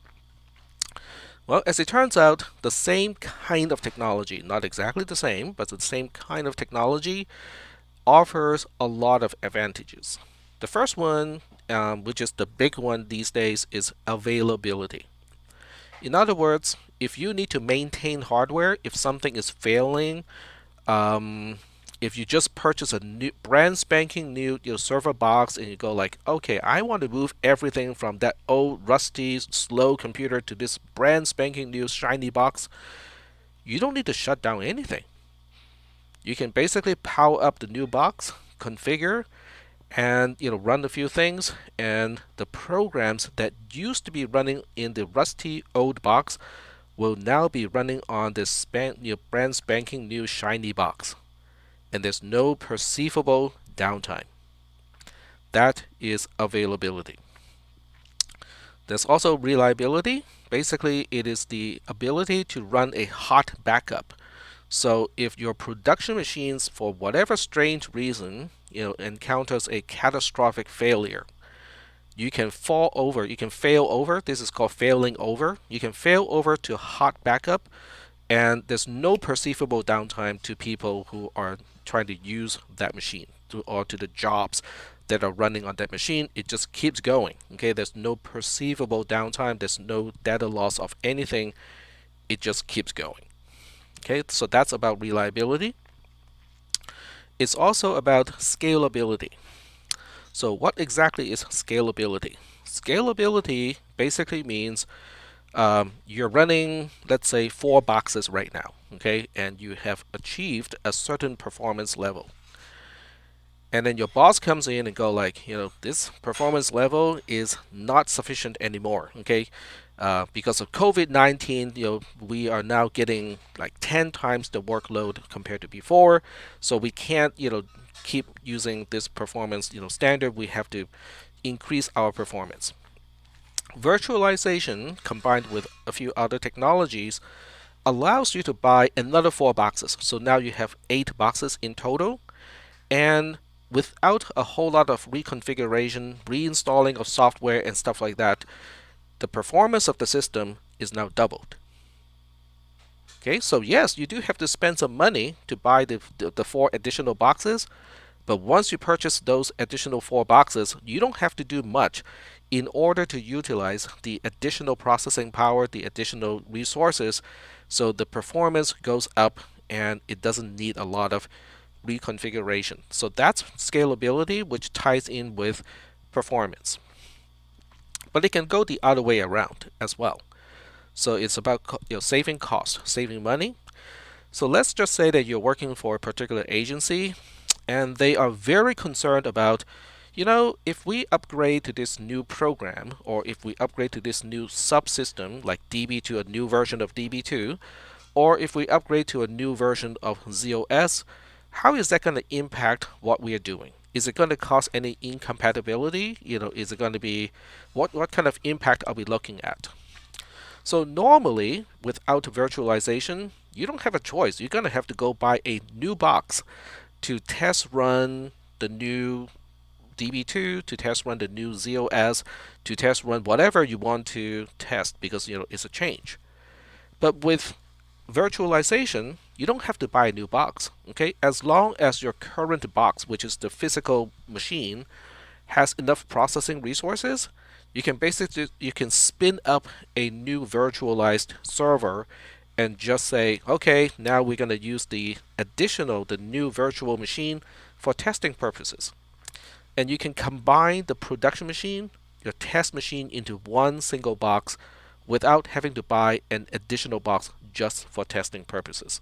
A: Well, as it turns out, the same kind of technology, not exactly the same, but the same kind of technology offers a lot of advantages. The first one, which is the big one these days, is availability. In other words, if you need to maintain hardware, if something is failing, um, if you just purchase a new, brand spanking new server box and you go like, okay, I want to move everything from that old rusty slow computer to this brand spanking new shiny box, you don't need to shut down anything. You can basically power up the new box, configure, and run a few things, and the programs that used to be running in the rusty old box will now be running on this brand spanking new shiny box, and there's no perceivable downtime. That is availability. There's also reliability. Basically, it is the ability to run a hot backup. So if your production machines, for whatever strange reason, encounters a catastrophic failure, you can fall over, you can fail over. This is called failing over. You can fail over to hot backup, and there's no perceivable downtime to people who are trying to use that machine or to the jobs that are running on that machine. It just keeps going. Okay, there's no perceivable downtime, there's no data loss of anything. It just keeps going. Okay, so that's about reliability. It's also about scalability. So what exactly is scalability? Scalability basically means you're running, let's say, 4 boxes right now, okay, and you have achieved a certain performance level. And then your boss comes in and go like, this performance level is not sufficient anymore, okay? Because of COVID-19, we are now getting like 10 times the workload compared to before, so we can't, keep using this performance, standard. We have to increase our performance. Virtualization, combined with a few other technologies, allows you to buy another 4 boxes. So now you have 8 boxes in total, and without a whole lot of reconfiguration, reinstalling of software, and stuff like that, the performance of the system is now doubled. Okay, so yes, you do have to spend some money to buy the 4 additional boxes, but once you purchase those additional 4 boxes, you don't have to do much in order to utilize the additional processing power, the additional resources, so the performance goes up and it doesn't need a lot of reconfiguration. So that's scalability, which ties in with performance. But it can go the other way around as well. So it's about saving cost, saving money. So let's just say that you're working for a particular agency and they are very concerned about, if we upgrade to this new program or if we upgrade to this new subsystem like DB to a new version of DB2, or if we upgrade to a new version of ZOS, how is that going to impact what we are doing? Is it going to cause any incompatibility? Is it going to be, what kind of impact are we looking at? So normally, without virtualization, you don't have a choice. You're going to have to go buy a new box to test run the new DB2, to test run the new ZOS, to test run whatever you want to test, because it's a change. But with virtualization, you don't have to buy a new box. Okay, as long as your current box, which is the physical machine, has enough processing resources, you can spin up a new virtualized server and just say, okay, now we're going to use the new virtual machine for testing purposes. And you can combine the production machine, your test machine, into one single box without having to buy an additional box just for testing purposes.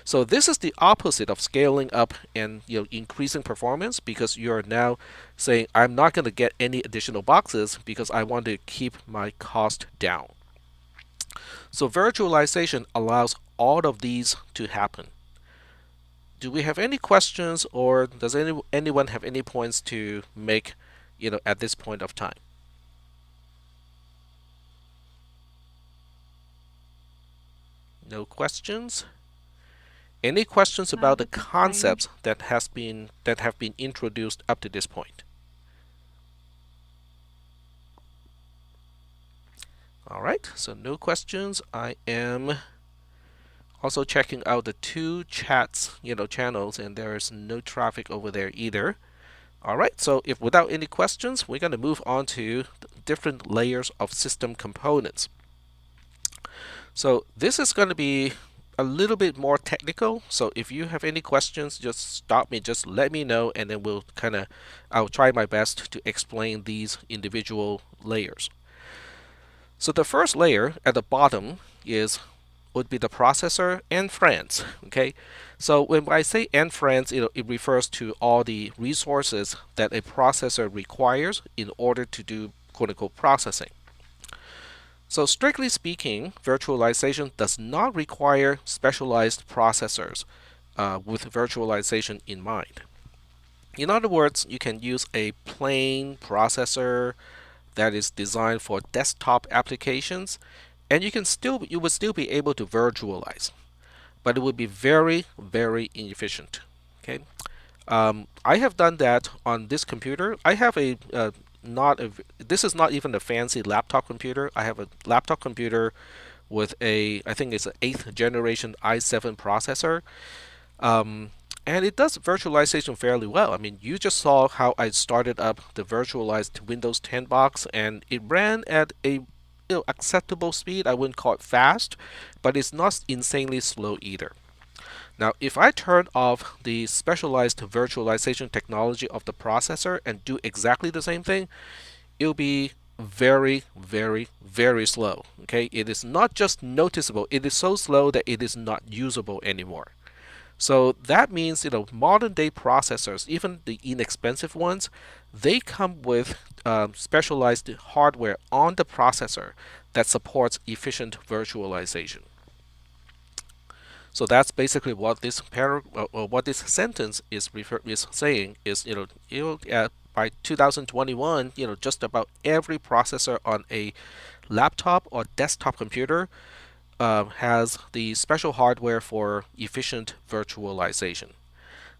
A: So this is the opposite of scaling up and increasing performance, because you're now saying, I'm not going to get any additional boxes because I want to keep my cost down. So virtualization allows all of these to happen. Do we have any questions, or does anyone have any points to make, at this point of time? No questions? Any questions
B: Not
A: about the
B: at this time.
A: concepts that have been introduced up to this point? All right, so no questions. I am also checking out the two channels, and there is no traffic over there either. All right, so if without any questions, we're going to move on to different layers of system components. So this is going to be a little bit more technical. So if you have any questions, just stop me, just let me know, and then I'll try my best to explain these individual layers. So the first layer at the bottom would be the processor and friends. Okay, so when I say and friends, it refers to all the resources that a processor requires in order to do quote unquote processing. So strictly speaking, virtualization does not require specialized processors with virtualization in mind. In other words, you can use a plain processor that is designed for desktop applications, and you would still be able to virtualize, but it would be very, very inefficient. Okay, I have done that on this computer. I have a not a this is not even a fancy laptop computer. I have a laptop computer with I think it's an 8th generation i7 processor. And it does virtualization fairly well. I mean, you just saw how I started up the virtualized Windows 10 box, and it ran at a acceptable speed. I wouldn't call it fast, but it's not insanely slow either. Now, if I turn off the specialized virtualization technology of the processor and do exactly the same thing, it'll be very, very, very slow. Okay, it is not just noticeable, it is so slow that it is not usable anymore. So that means, modern day processors, even the inexpensive ones, they come with specialized hardware on the processor that supports efficient virtualization. So that's basically what this what this sentence is saying is, by 2021, just about every processor on a laptop or desktop computer has the special hardware for efficient virtualization.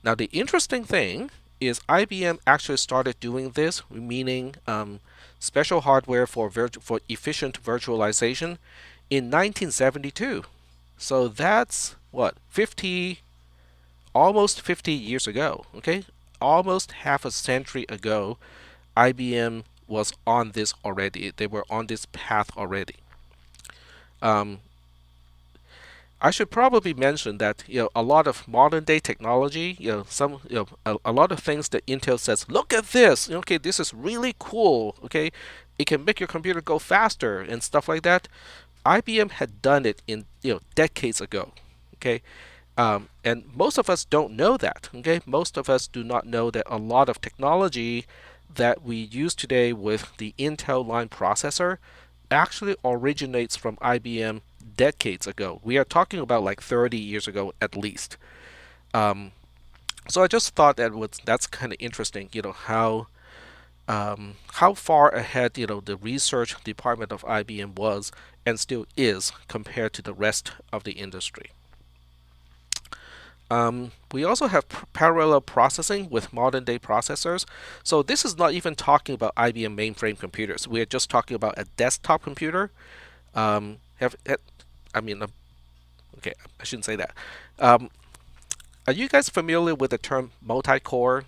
A: Now, the interesting thing is IBM actually started doing this, meaning special hardware for efficient virtualization in 1972. So that's what, almost 50 years ago. Okay, almost half a century ago, IBM was on this already. They were on this path already. I should probably mention that a lot of modern day technology, a lot of things that Intel says, look at this, okay, this is really cool, okay, it can make your computer go faster and stuff like that. IBM had done it in decades ago, okay, and most of us don't know that, okay. Most of us do not know that a lot of technology that we use today with the Intel line processor actually originates from IBM decades ago. We are talking about like 30 years ago at least. So I just thought that's kind of interesting, how far ahead the research department of IBM was and still is compared to the rest of the industry. We also have parallel processing with modern day processors. So this is not even talking about IBM mainframe computers. We are just talking about a desktop computer. Okay, I shouldn't say that. Are you guys familiar with the term multi-core?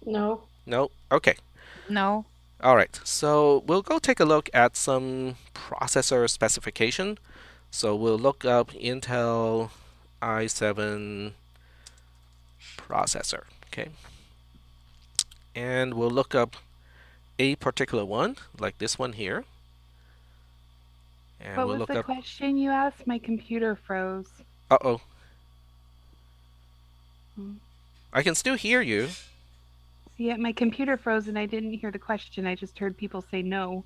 F: No.
A: No? Okay.
C: No.
A: All right. So we'll go take a look at some processor specification. So we'll look up Intel i7 processor. Okay. And we'll look up a particular one, like this one here. And
B: What
A: we'll
B: was
A: look
B: the
A: up.
B: question you asked? My computer froze.
A: Uh-oh. I can still hear you.
B: Yeah, my computer froze and I didn't hear the question. I just heard people say no.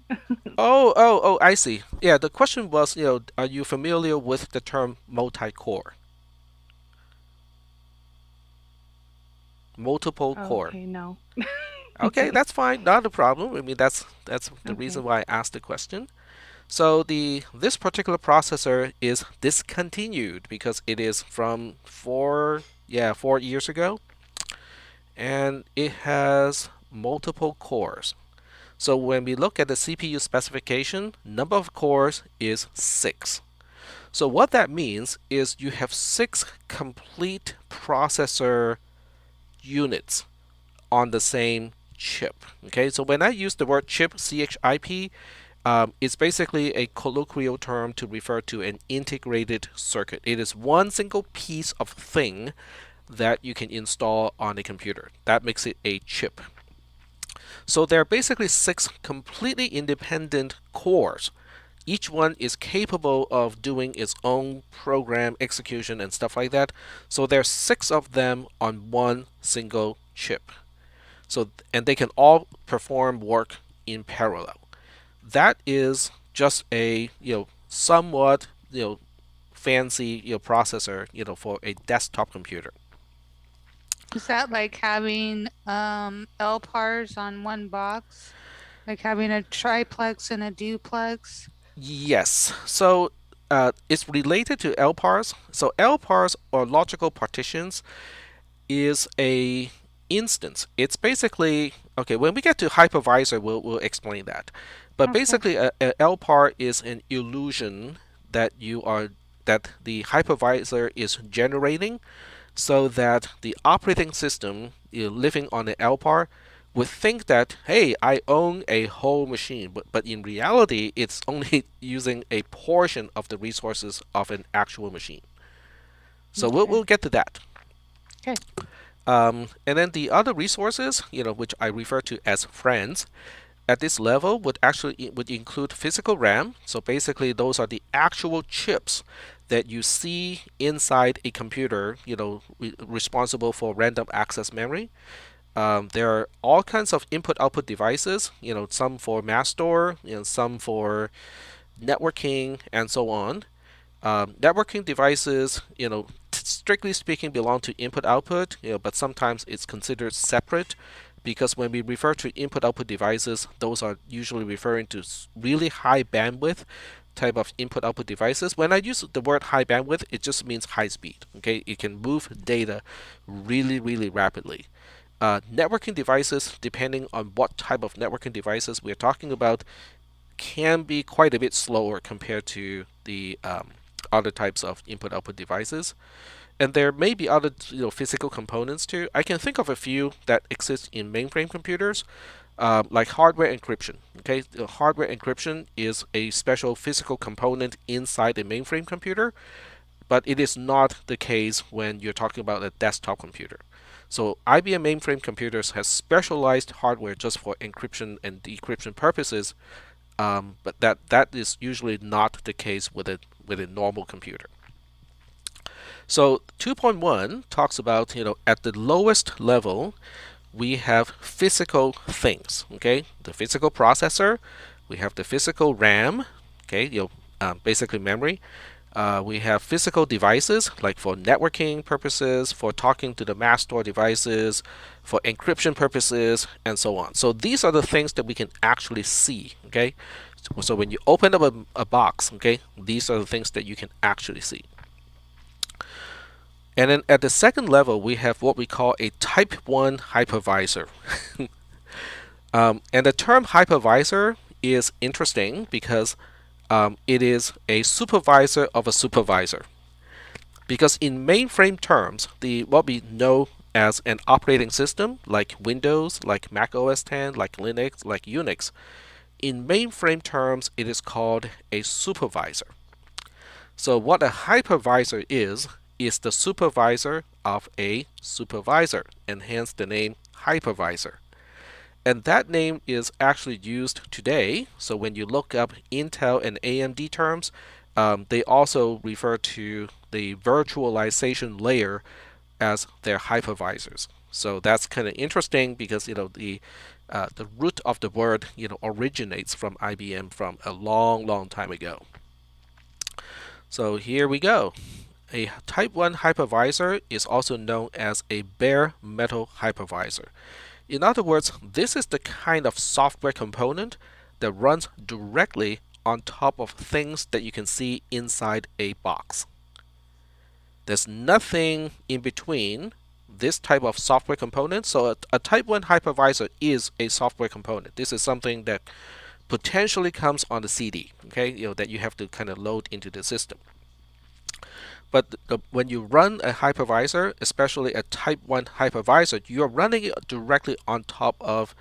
A: Oh, I see. Yeah, the question was, are you familiar with the term multi-core? Multiple core.
B: Okay, no.
A: Okay, that's fine, not a problem. I mean, that's the
B: Okay.
A: reason why I asked the question. So this particular processor is discontinued because it is from 4 years ago, and it has multiple cores. So when we look at the CPU specification, number of cores is 6. So what that means is you have 6 complete processor units on the same chip. Okay, so when I use the word chip, CHIP, it's basically a colloquial term to refer to an integrated circuit. It is one single piece of thing that you can install on a computer. That makes it a chip. So there are basically 6 completely independent cores. Each one is capable of doing its own program execution and stuff like that. So there's 6 of them on one single chip. So and they can all perform work in parallel. That is just a somewhat fancy processor for a desktop computer.
C: Is that like having LPARs on one box? Like having a triplex and a duplex?
A: Yes. So it's related to LPARs. So LPARs, or logical partitions, is a instance. It's basically okay. When we get to hypervisor, we'll explain that. But
C: Okay.
A: basically, a LPAR is an illusion that the hypervisor is generating, so that the operating system living on the LPAR would think that, hey, I own a whole machine, but in reality, it's only using a portion of the resources of an actual machine. So we'll get to that.
C: Okay.
A: And then the other resources, which I refer to as friends, at this level would include physical RAM. So basically, those are the actual chips that you see inside a computer, responsible for random access memory. There are all kinds of input-output devices, some for mass store, some for networking, and so on. Networking devices, strictly speaking, belong to input-output, but sometimes it's considered separate, because when we refer to input-output devices, those are usually referring to really high bandwidth type of input-output devices. When I use the word high bandwidth, it just means high speed. Okay, it can move data really, really rapidly. Networking devices, depending on what type of networking devices we're talking about, can be quite a bit slower compared to the other types of input-output devices. And there may be other physical components too. I can think of a few that exist in mainframe computers, like hardware encryption. Okay, hardware encryption is a special physical component inside a mainframe computer, but it is not the case when you're talking about a desktop computer. So IBM mainframe computers has specialized hardware just for encryption and decryption purposes, but that is usually not the case with a normal computer. So 2.1 talks about, at the lowest level, we have physical things. Okay, the physical processor, we have the physical RAM. Okay, basically memory. We have physical devices, like for networking purposes, for talking to the mass store devices, for encryption purposes, and so on. So these are the things that we can actually see. Okay, so when you open up a box, okay, these are the things that you can actually see. And then at the second level, we have what we call a Type 1 hypervisor. And the term hypervisor is interesting because it is a supervisor of a supervisor. Because in mainframe terms, what we know as an operating system, like Windows, like Mac OS X, like Linux, like Unix, in mainframe terms, it is called a supervisor. So what a hypervisor is the supervisor of a supervisor, and hence the name hypervisor. And that name is actually used today. So when you look up Intel and AMD terms, they also refer to the virtualization layer as their hypervisors. So that's kind of interesting because the root of the word originates from IBM from a long, long time ago. So here we go. A Type 1 hypervisor is also known as a bare metal hypervisor. In other words, this is the kind of software component that runs directly on top of things that you can see inside a box. There's nothing in between this type of software component. So a type 1 hypervisor is a software component. This is something that potentially comes on the CD, okay, that you have to kind of load into the system. But when you run a hypervisor, especially a type 1 hypervisor, you're running it directly on top of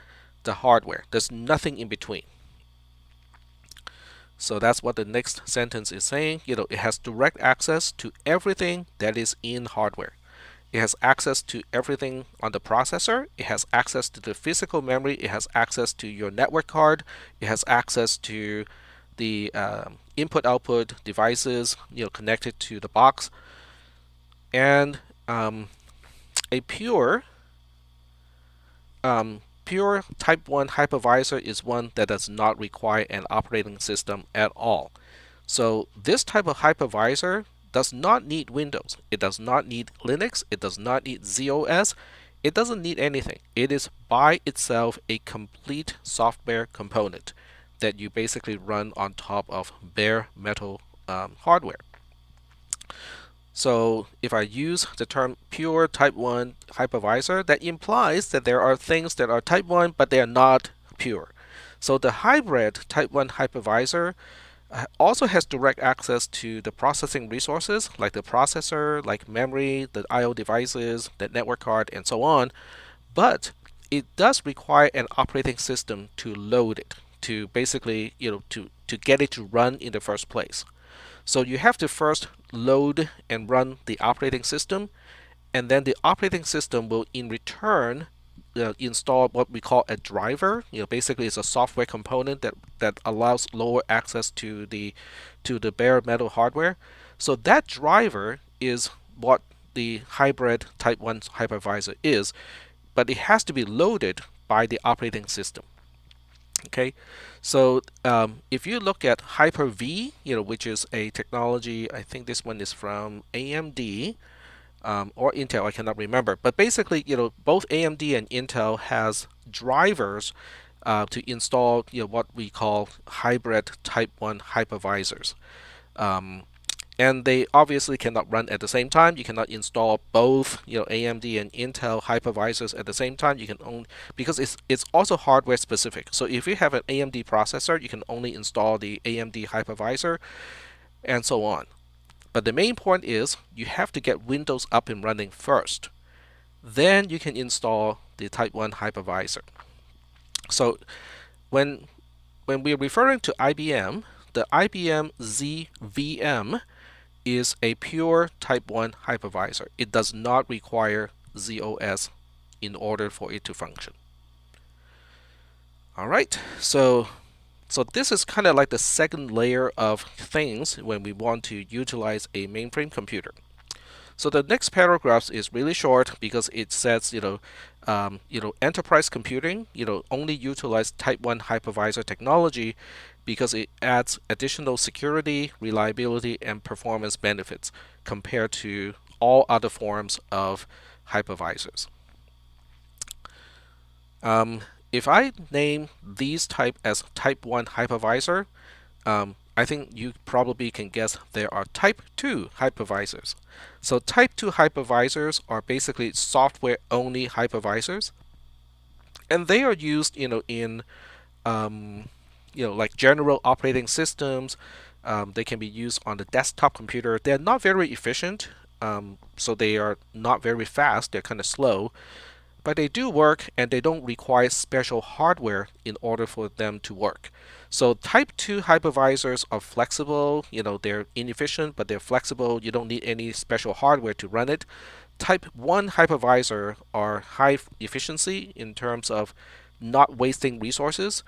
A: the hardware. There's nothing in between. So that's what the next sentence is saying. It has direct access to everything that is in hardware. It has access to everything on the processor. It has access to the physical memory. It has access to your network card. It has access to the input-output devices, connected to the box. And a pure type 1 hypervisor is one that does not require an operating system at all. So this type of hypervisor does not need Windows. It does not need Linux. It does not need ZOS. It doesn't need anything. It is by itself a complete software component that you basically run on top of bare metal hardware. So if I use the term pure type 1 hypervisor, that implies that there are things that are type 1 but they are not pure. So the hybrid type 1 hypervisor also has direct access to the processing resources like the processor, like memory, the I/O devices, the network card, and so on. But it does require an operating system to load it, to basically, to get it to run in the first place. So you have to first load and run the operating system, and then the operating system will in return install what we call a driver. Basically it's a software component that allows lower access to the bare metal hardware. So that driver is what the hybrid type 1 hypervisor is, but it has to be loaded by the operating system. Okay, so if you look at Hyper-V, which is a technology, I think this one is from AMD, or Intel, I cannot remember. But basically, both AMD and Intel has drivers to install, what we call hybrid Type 1 hypervisors. And they obviously cannot run at the same time. You cannot install both, AMD and Intel hypervisors at the same time. You can only, because it's also hardware specific. So if you have an AMD processor, you can only install the AMD hypervisor, and so on. But the main point is you have to get Windows up and running first. Then you can install the Type 1 hypervisor. So when we're referring to IBM, the IBM ZVM is a pure Type 1 hypervisor. It does not require ZOS in order for it to function. All right, so this is kind of like the second layer of things when we want to utilize a mainframe computer. So the next paragraph is really short because it says, enterprise computing, only utilize Type 1 hypervisor technology because it adds additional security, reliability, and performance benefits compared to all other forms of hypervisors. If I name these type as Type 1 hypervisor, I think you probably can guess there are Type 2 hypervisors. So Type 2 hypervisors are basically software-only hypervisors, and they are used, in like general operating systems. They can be used on the desktop computer. They're not very efficient, so they are not very fast. They're kind of slow, but they do work, and they don't require special hardware in order for them to work. So Type 2 hypervisors are flexible. They're inefficient, but they're flexible. You don't need any special hardware to run it. Type 1 hypervisor are high efficiency in terms of not wasting resources.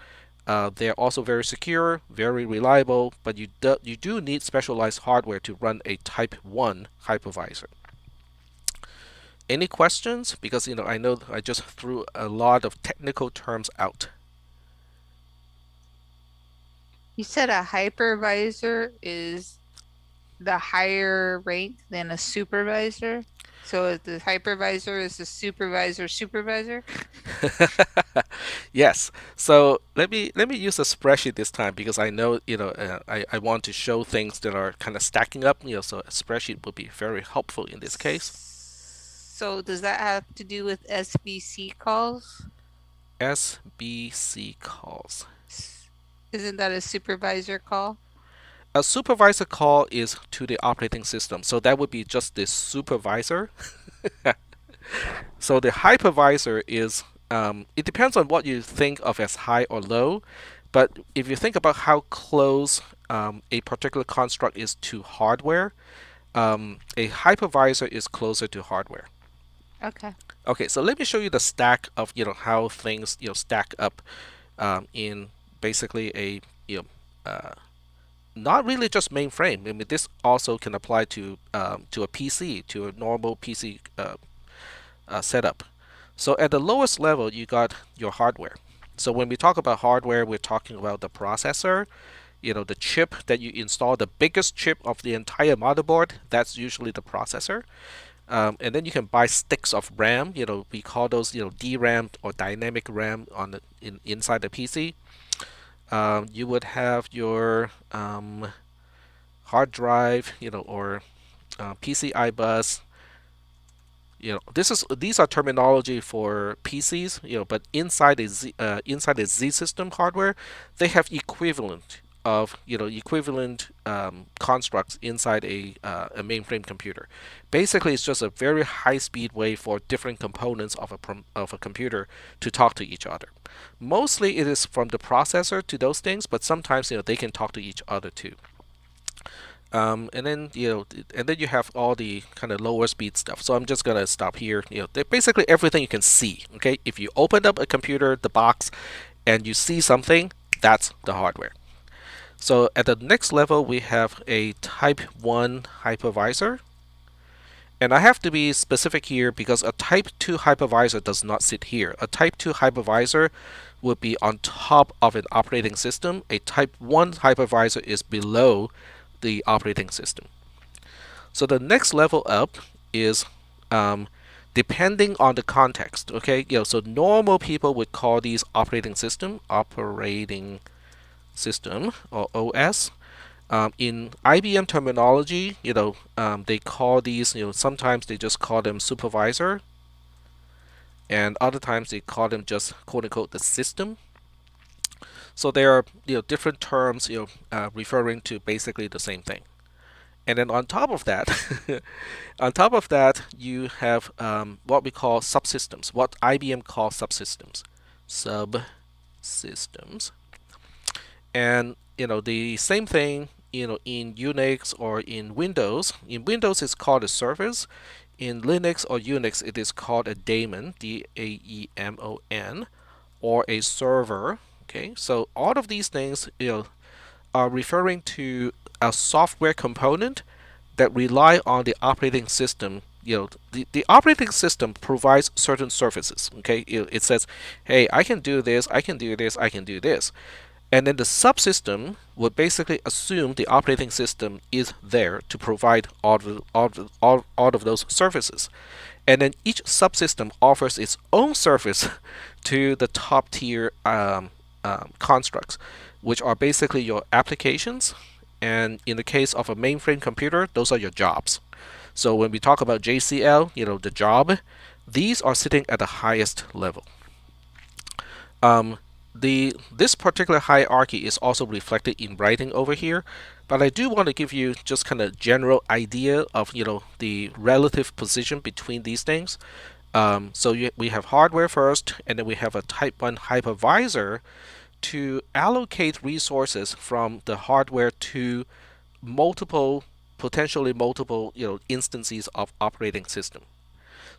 A: They're also very secure, very reliable, but you do need specialized hardware to run a Type 1 hypervisor. Any questions? Because I know I just threw a lot of technical terms out.
C: You said a hypervisor is the higher rank than a supervisor? So the hypervisor is the supervisor.
A: Yes. So let me use a spreadsheet this time because I know I want to show things that are kind of stacking up. So a spreadsheet would be very helpful in this case.
C: So does that have to do with SBC calls?
A: SBC calls.
C: Isn't that a supervisor call?
A: A supervisor call is to the operating system, so that would be just the supervisor. So the hypervisor is, it depends on what you think of as high or low, but if you think about how close a particular construct is to hardware, a hypervisor is closer to hardware.
C: Okay.
A: Okay, so let me show you the stack of how things stack up in basically a not really just mainframe. I mean, this also can apply to a PC, to a normal PC setup. So at the lowest level, you got your hardware. So when we talk about hardware, we're talking about the processor, the chip that you install, the biggest chip of the entire motherboard. That's usually the processor. And then you can buy sticks of RAM. We call those DRAM or dynamic RAM inside the PC. You would have your hard drive, or PCI bus. These are terminology for PCs, but inside inside a Z system hardware, they have equivalent constructs inside a mainframe computer. Basically, it's just a very high speed way for different components of a computer to talk to each other. Mostly, it is from the processor to those things, but sometimes they can talk to each other too. And then you have all the kind of lower speed stuff. So I'm just gonna stop here. Basically everything you can see. Okay, if you open up a computer, the box, and you see something, that's the hardware. So at the next level, we have a Type 1 hypervisor. And I have to be specific here because a Type 2 hypervisor does not sit here. A Type 2 hypervisor would be on top of an operating system. A Type 1 hypervisor is below the operating system. So the next level up is depending on the context. Okay, so normal people would call these operating system or OS. In IBM terminology, they call these, sometimes they just call them supervisor, and other times they call them just quote unquote the system. So there are different terms referring to basically the same thing. And then on top of that, you have what we call subsystems, what IBM calls subsystems. Subsystems. And the same thing in Unix or in Windows. In Windows it's called a service. In Linux or Unix it is called a daemon, DAEMON, or a server. Okay, so all of these things are referring to a software component that rely on the operating system. The operating system provides certain services. Okay, it says, hey, I can do this, I can do this, I can do this. And then the subsystem would basically assume the operating system is there to provide all of those services. And then each subsystem offers its own service to the top tier constructs, which are basically your applications. And in the case of a mainframe computer, those are your jobs. So when we talk about JCL, the job, these are sitting at the highest level. This particular hierarchy is also reflected in writing over here, but I do want to give you just kind of general idea of the relative position between these things. So we have hardware first, and then we have a Type 1 hypervisor to allocate resources from the hardware to potentially multiple instances of operating system.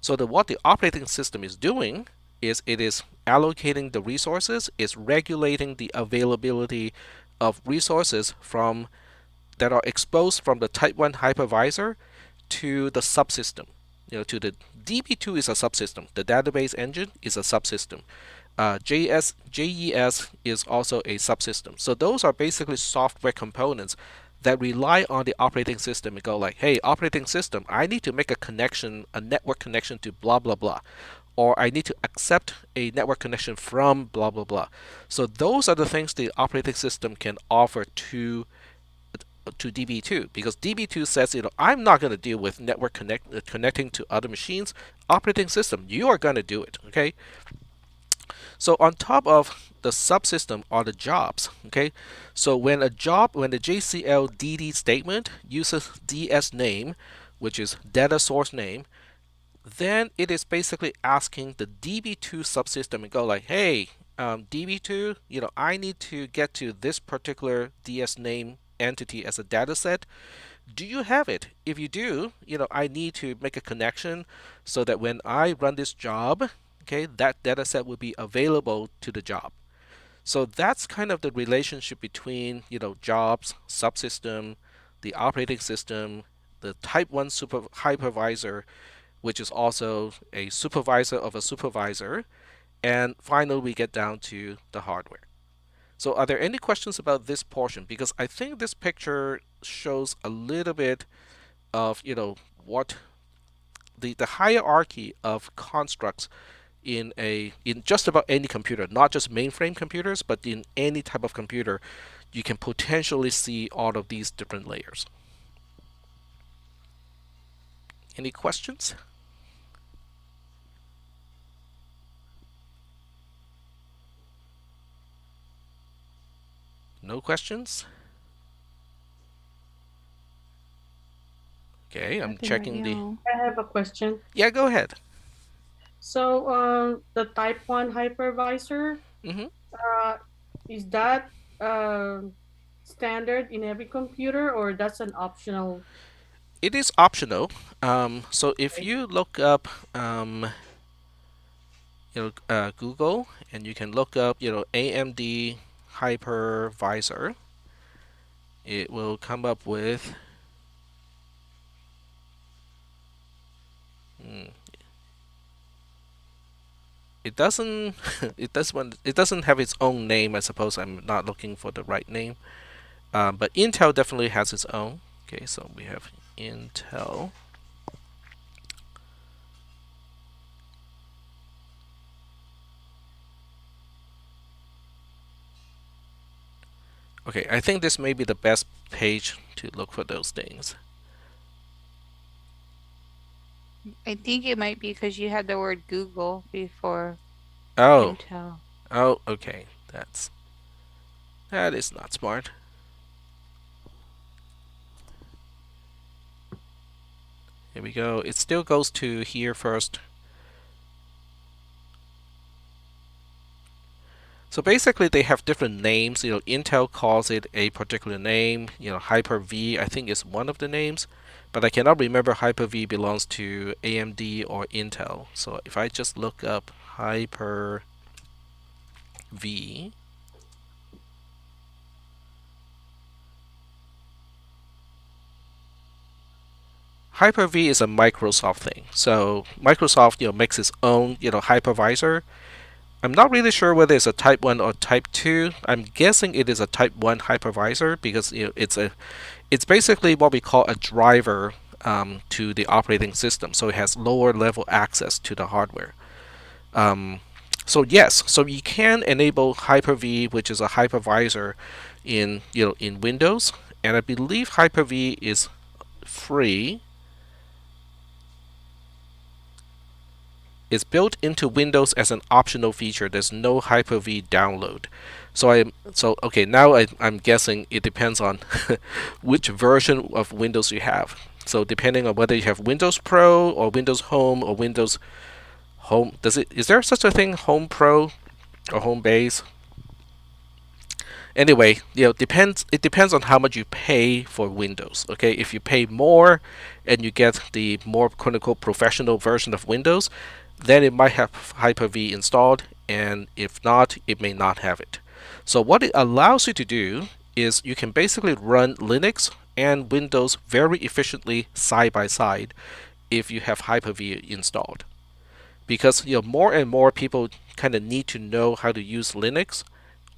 A: So what the operating system is doing is it is allocating the resources, is regulating the availability of resources that are exposed from the Type 1 hypervisor to the subsystem. To the DB2 is a subsystem. The database engine is a subsystem. JES is also a subsystem. So those are basically software components that rely on the operating system and go like, hey, operating system, I need to make a connection, a network connection to blah, blah, blah. Or I need to accept a network connection from blah, blah, blah. So those are the things the operating system can offer to DB2, because DB2 says, I'm not going to deal with network connecting to other machines. Operating system, you are going to do it, okay? So on top of the subsystem are the jobs, okay? So when the JCL DD statement uses DS name, which is data source name, then it is basically asking the DB2 subsystem and go like, hey, DB2, I need to get to this particular DS name entity as a data set. Do you have it? If you do, I need to make a connection so that when I run this job, okay, that data set will be available to the job. So that's kind of the relationship between, jobs, subsystem, the operating system, the type 1 hypervisor, which is also a supervisor of a supervisor, and finally we get down to the hardware. So are there any questions about this portion? Because I think this picture shows a little bit of, what the hierarchy of constructs in just about any computer, not just mainframe computers, but in any type of computer, you can potentially see all of these different layers. Any questions? No questions? Okay, I'm
B: Nothing
A: checking
B: right
A: the.
B: now.
F: I have a question.
A: Yeah, go ahead.
F: So, the type 1 hypervisor,
A: Mm-hmm.
F: uh, is that standard in every computer, or that's an optional?
A: It is optional. So if
F: Okay.
A: you look up, Google, and you can look up, AMD hypervisor, it will come up with. Hmm, it doesn't. It doesn't have its own name. I suppose I'm not looking for the right name. But Intel definitely has its own. Okay, so we have Intel. Okay, I think this may be the best page to look for those things.
C: I think it might be because you had the word Google before
A: Oh,
C: Intel.
A: okay. That is not smart. Here we go. It still goes to here first. So basically, they have different names. Intel calls it a particular name. Hyper-V, I think, is one of the names, but I cannot remember Hyper-V belongs to AMD or Intel. So if I just look up Hyper-V, Hyper-V is a Microsoft thing. So Microsoft, makes its own, hypervisor. I'm not really sure whether it's a Type 1 or Type 2. I'm guessing it is a Type 1 hypervisor because it's basically what we call a driver to the operating system. So it has lower level access to the hardware. Um, so yes, so you can enable Hyper-V, which is a hypervisor in Windows, and I believe Hyper-V is free. It's built into Windows as an optional feature. There's no Hyper-V download. Okay, now I'm guessing it depends on which version of Windows you have. So depending on whether you have Windows Pro or Windows Home or Windows Home, is there such a thing, Home Pro or Home Base? Anyway, it depends on how much you pay for Windows. Okay, if you pay more and you get the more quote unquote professional version of Windows, then it might have Hyper-V installed, and if not, it may not have it. So what it allows you to do is you can basically run Linux and Windows very efficiently side by side if you have Hyper-V installed. Because more and more people kind of need to know how to use Linux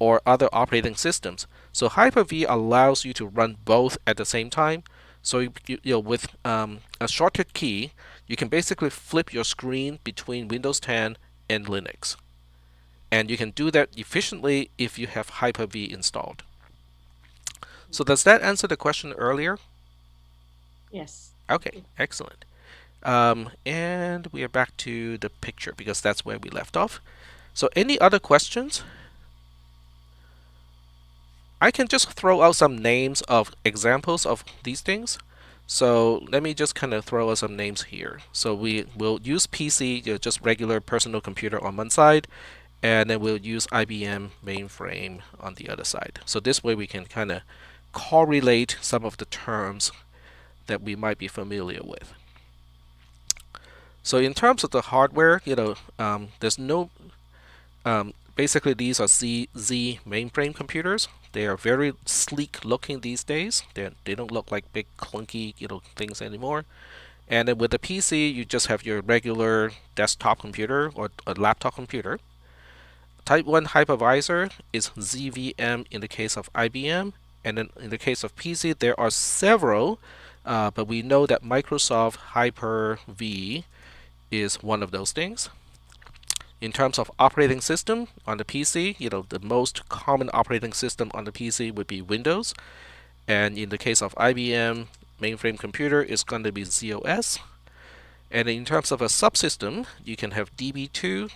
A: or other operating systems. So Hyper-V allows you to run both at the same time. So with a shortcut key, you can basically flip your screen between Windows 10 and Linux. And you can do that efficiently if you have Hyper-V installed. So does that answer the question earlier?
F: Yes.
A: Okay, excellent. And we are back to the picture because that's where we left off. So any other questions? I can just throw out some names of examples of these things. So let me just kind of throw out some names here. So we will use PC, just regular personal computer on one side, and then we'll use IBM mainframe on the other side. So this way we can kind of correlate some of the terms that we might be familiar with. So in terms of the hardware, there's no basically these are Z mainframe computers. They are very sleek looking these days. They don't look like big clunky things anymore. And then with the PC, you just have your regular desktop computer or a laptop computer. Type 1 hypervisor is ZVM in the case of IBM, and then in the case of PC, there are several, but we know that Microsoft Hyper-V is one of those things. In terms of operating system on the PC, the most common operating system on the PC would be Windows. And in the case of IBM mainframe computer, it's going to be ZOS. And in terms of a subsystem, you can have DB2,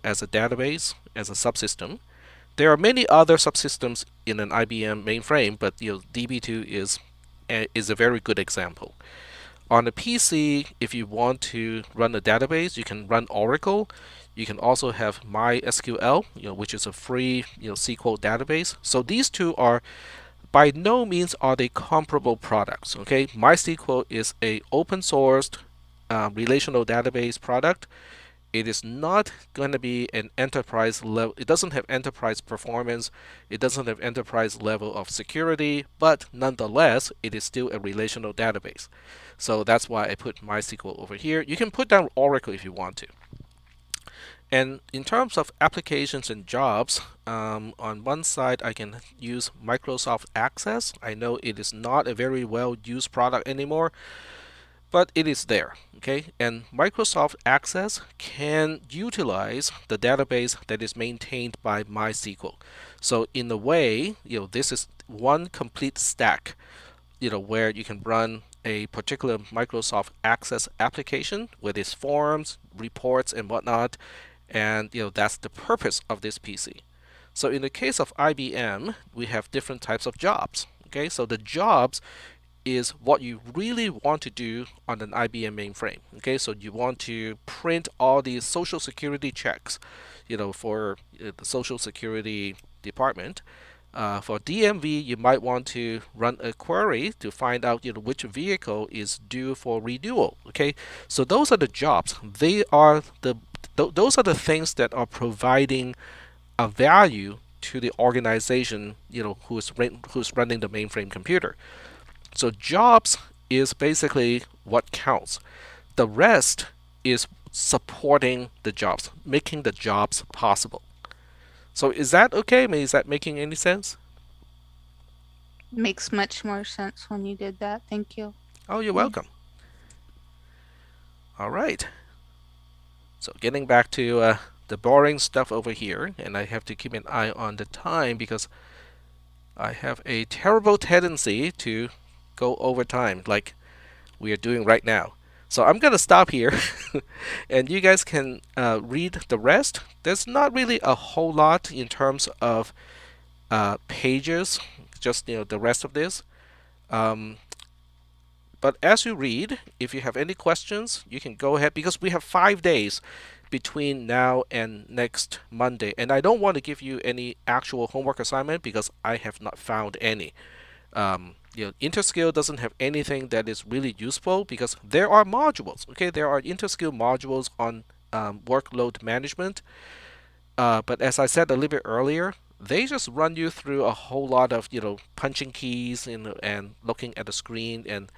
A: as a database, as a subsystem. There are many other subsystems in an IBM mainframe, but DB2 is a very good example. On the PC, if you want to run a database, you can run Oracle. You can also have MySQL, which is a free SQL database. So these two are by no means are they comparable products. Okay, MySQL is a open sourced relational database product. It is not going to be an enterprise level. It doesn't have enterprise performance. It doesn't have enterprise level of security, but nonetheless, it is still a relational database. So that's why I put MySQL over here. You can put down Oracle if you want to. And in terms of applications and jobs, on one side I can use Microsoft Access. I know it is not a very well used product anymore, but it is there. Okay, and Microsoft Access can utilize the database that is maintained by MySQL. So in a way, this is one complete stack, where you can run a particular Microsoft Access application with its forms, reports, and whatnot. And that's the purpose of this PC. So in the case of IBM, we have different types of jobs. Okay, so the jobs is what you really want to do on an IBM mainframe. Okay, so you want to print all these social security checks, for the social security department. For DMV, you might want to run a query to find out which vehicle is due for renewal. Okay, so those are the jobs. Those are the things that are providing a value to the organization, who's running the mainframe computer. So jobs is basically what counts. The rest is supporting the jobs, making the jobs possible. So is that okay? Is that making any sense?
C: Makes much more sense when you did that. Thank you.
A: Oh, you're welcome. All right. So getting back to the boring stuff over here, and I have to keep an eye on the time because I have a terrible tendency to go over time like we are doing right now. So I'm going to stop here and you guys can read the rest. There's not really a whole lot in terms of pages, just the rest of this. But as you read, if you have any questions, you can go ahead because we have 5 days between now and next Monday. And I don't want to give you any actual homework assignment because I have not found any. Interskill doesn't have anything that is really useful because there are modules. Okay, there are Interskill modules on workload management. But as I said a little bit earlier, they just run you through a whole lot of punching keys and looking at the screen and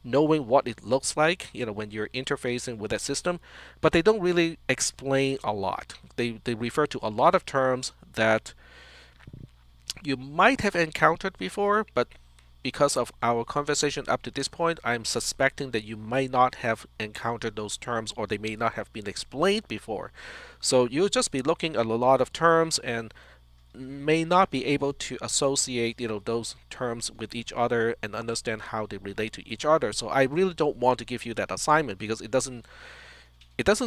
A: knowing what it looks like when you're interfacing with that system, but they don't really explain a lot. They refer to a lot of terms that you might have encountered before, but because of our conversation up to this point, I'm suspecting that you might not have encountered those terms or they may not have been explained before. So you'll just be looking at a lot of terms and may not be able to associate those terms with each other and understand how they relate to each other. So I really don't want to give you that assignment because it doesn't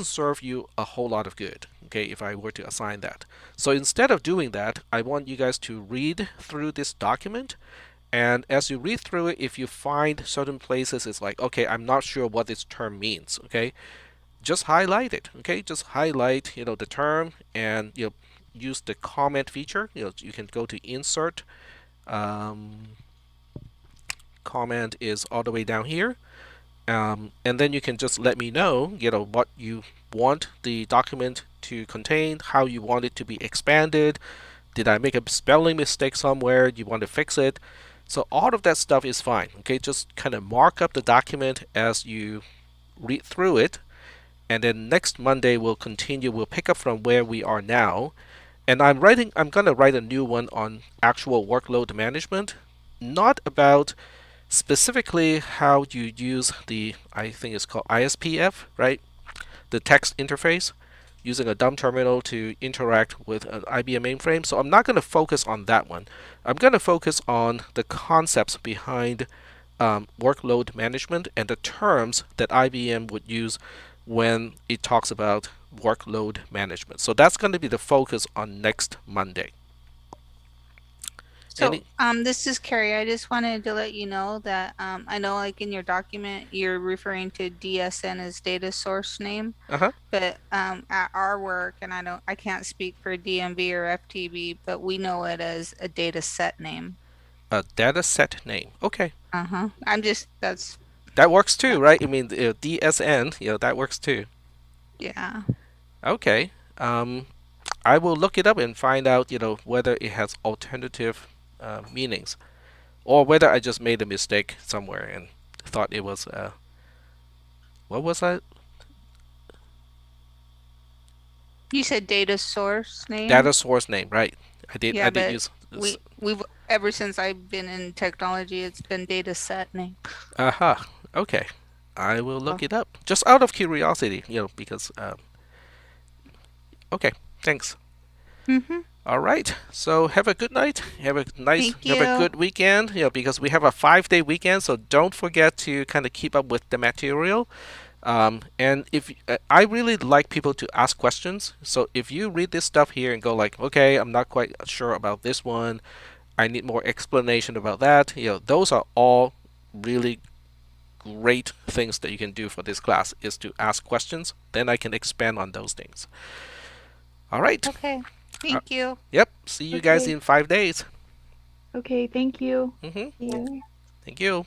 A: serve you a whole lot of good, okay, if I were to assign that. So instead of doing that, I want you guys to read through this document. And as you read through it, if you find certain places it's like, okay, I'm not sure what this term means, okay, just highlight it, okay, just highlight the term and use the comment feature. You can go to insert. Comment is all the way down here. And then you can just let me know, what you want the document to contain, how you want it to be expanded. Did I make a spelling mistake somewhere? Do you want to fix it? So all of that stuff is fine. Okay, just kind of mark up the document as you read through it, and then next Monday we'll continue. We'll pick up from where we are now, and I'm gonna write a new one on actual workload management, not about specifically how you use the, I think it's called ISPF, right? The text interface, using a dumb terminal to interact with an IBM mainframe. So I'm not going to focus on that one. I'm going to focus on the concepts behind workload management and the terms that IBM would use when it talks about workload management. So that's going to be the focus on next Monday.
C: So, this is Carrie. I just wanted to let you know that I know, like in your document, you're referring to DSN as data source name,
A: Uh-huh.
C: but at our work, and I can't speak for DMV or FTB, but we know it as a data set name.
A: A data set name. Okay.
C: That
A: works too, right? I mean, DSN, that works too.
C: Yeah.
A: Okay. I will look it up and find out, whether it has alternative meanings, or whether I just made a mistake somewhere and thought it was what was that?
C: You said data source name?
A: Data source name, right? I did.
C: Yeah,
A: I did
C: but
A: use.
C: we've ever since I've been in technology, it's been data set name.
A: Aha. Okay. I will look
C: Oh.
A: it up just out of curiosity, because. Okay. Thanks. All right. So have a good night. Have a nice,
C: Thank
A: have a
C: you.
A: good weekend. Because we have a 5-day weekend, so don't forget to kind of keep up with the material. And if I really like people to ask questions, so if you read this stuff here and go like, okay, I'm not quite sure about this one, I need more explanation about that. Those are all really great things that you can do for this class, is to ask questions. Then I can expand on those things. All right.
C: Okay. Thank you.
A: Yep. See you guys
B: Okay.
A: in 5 days.
B: Okay, thank you.
A: Mm-hmm.
E: You.
A: Thank you.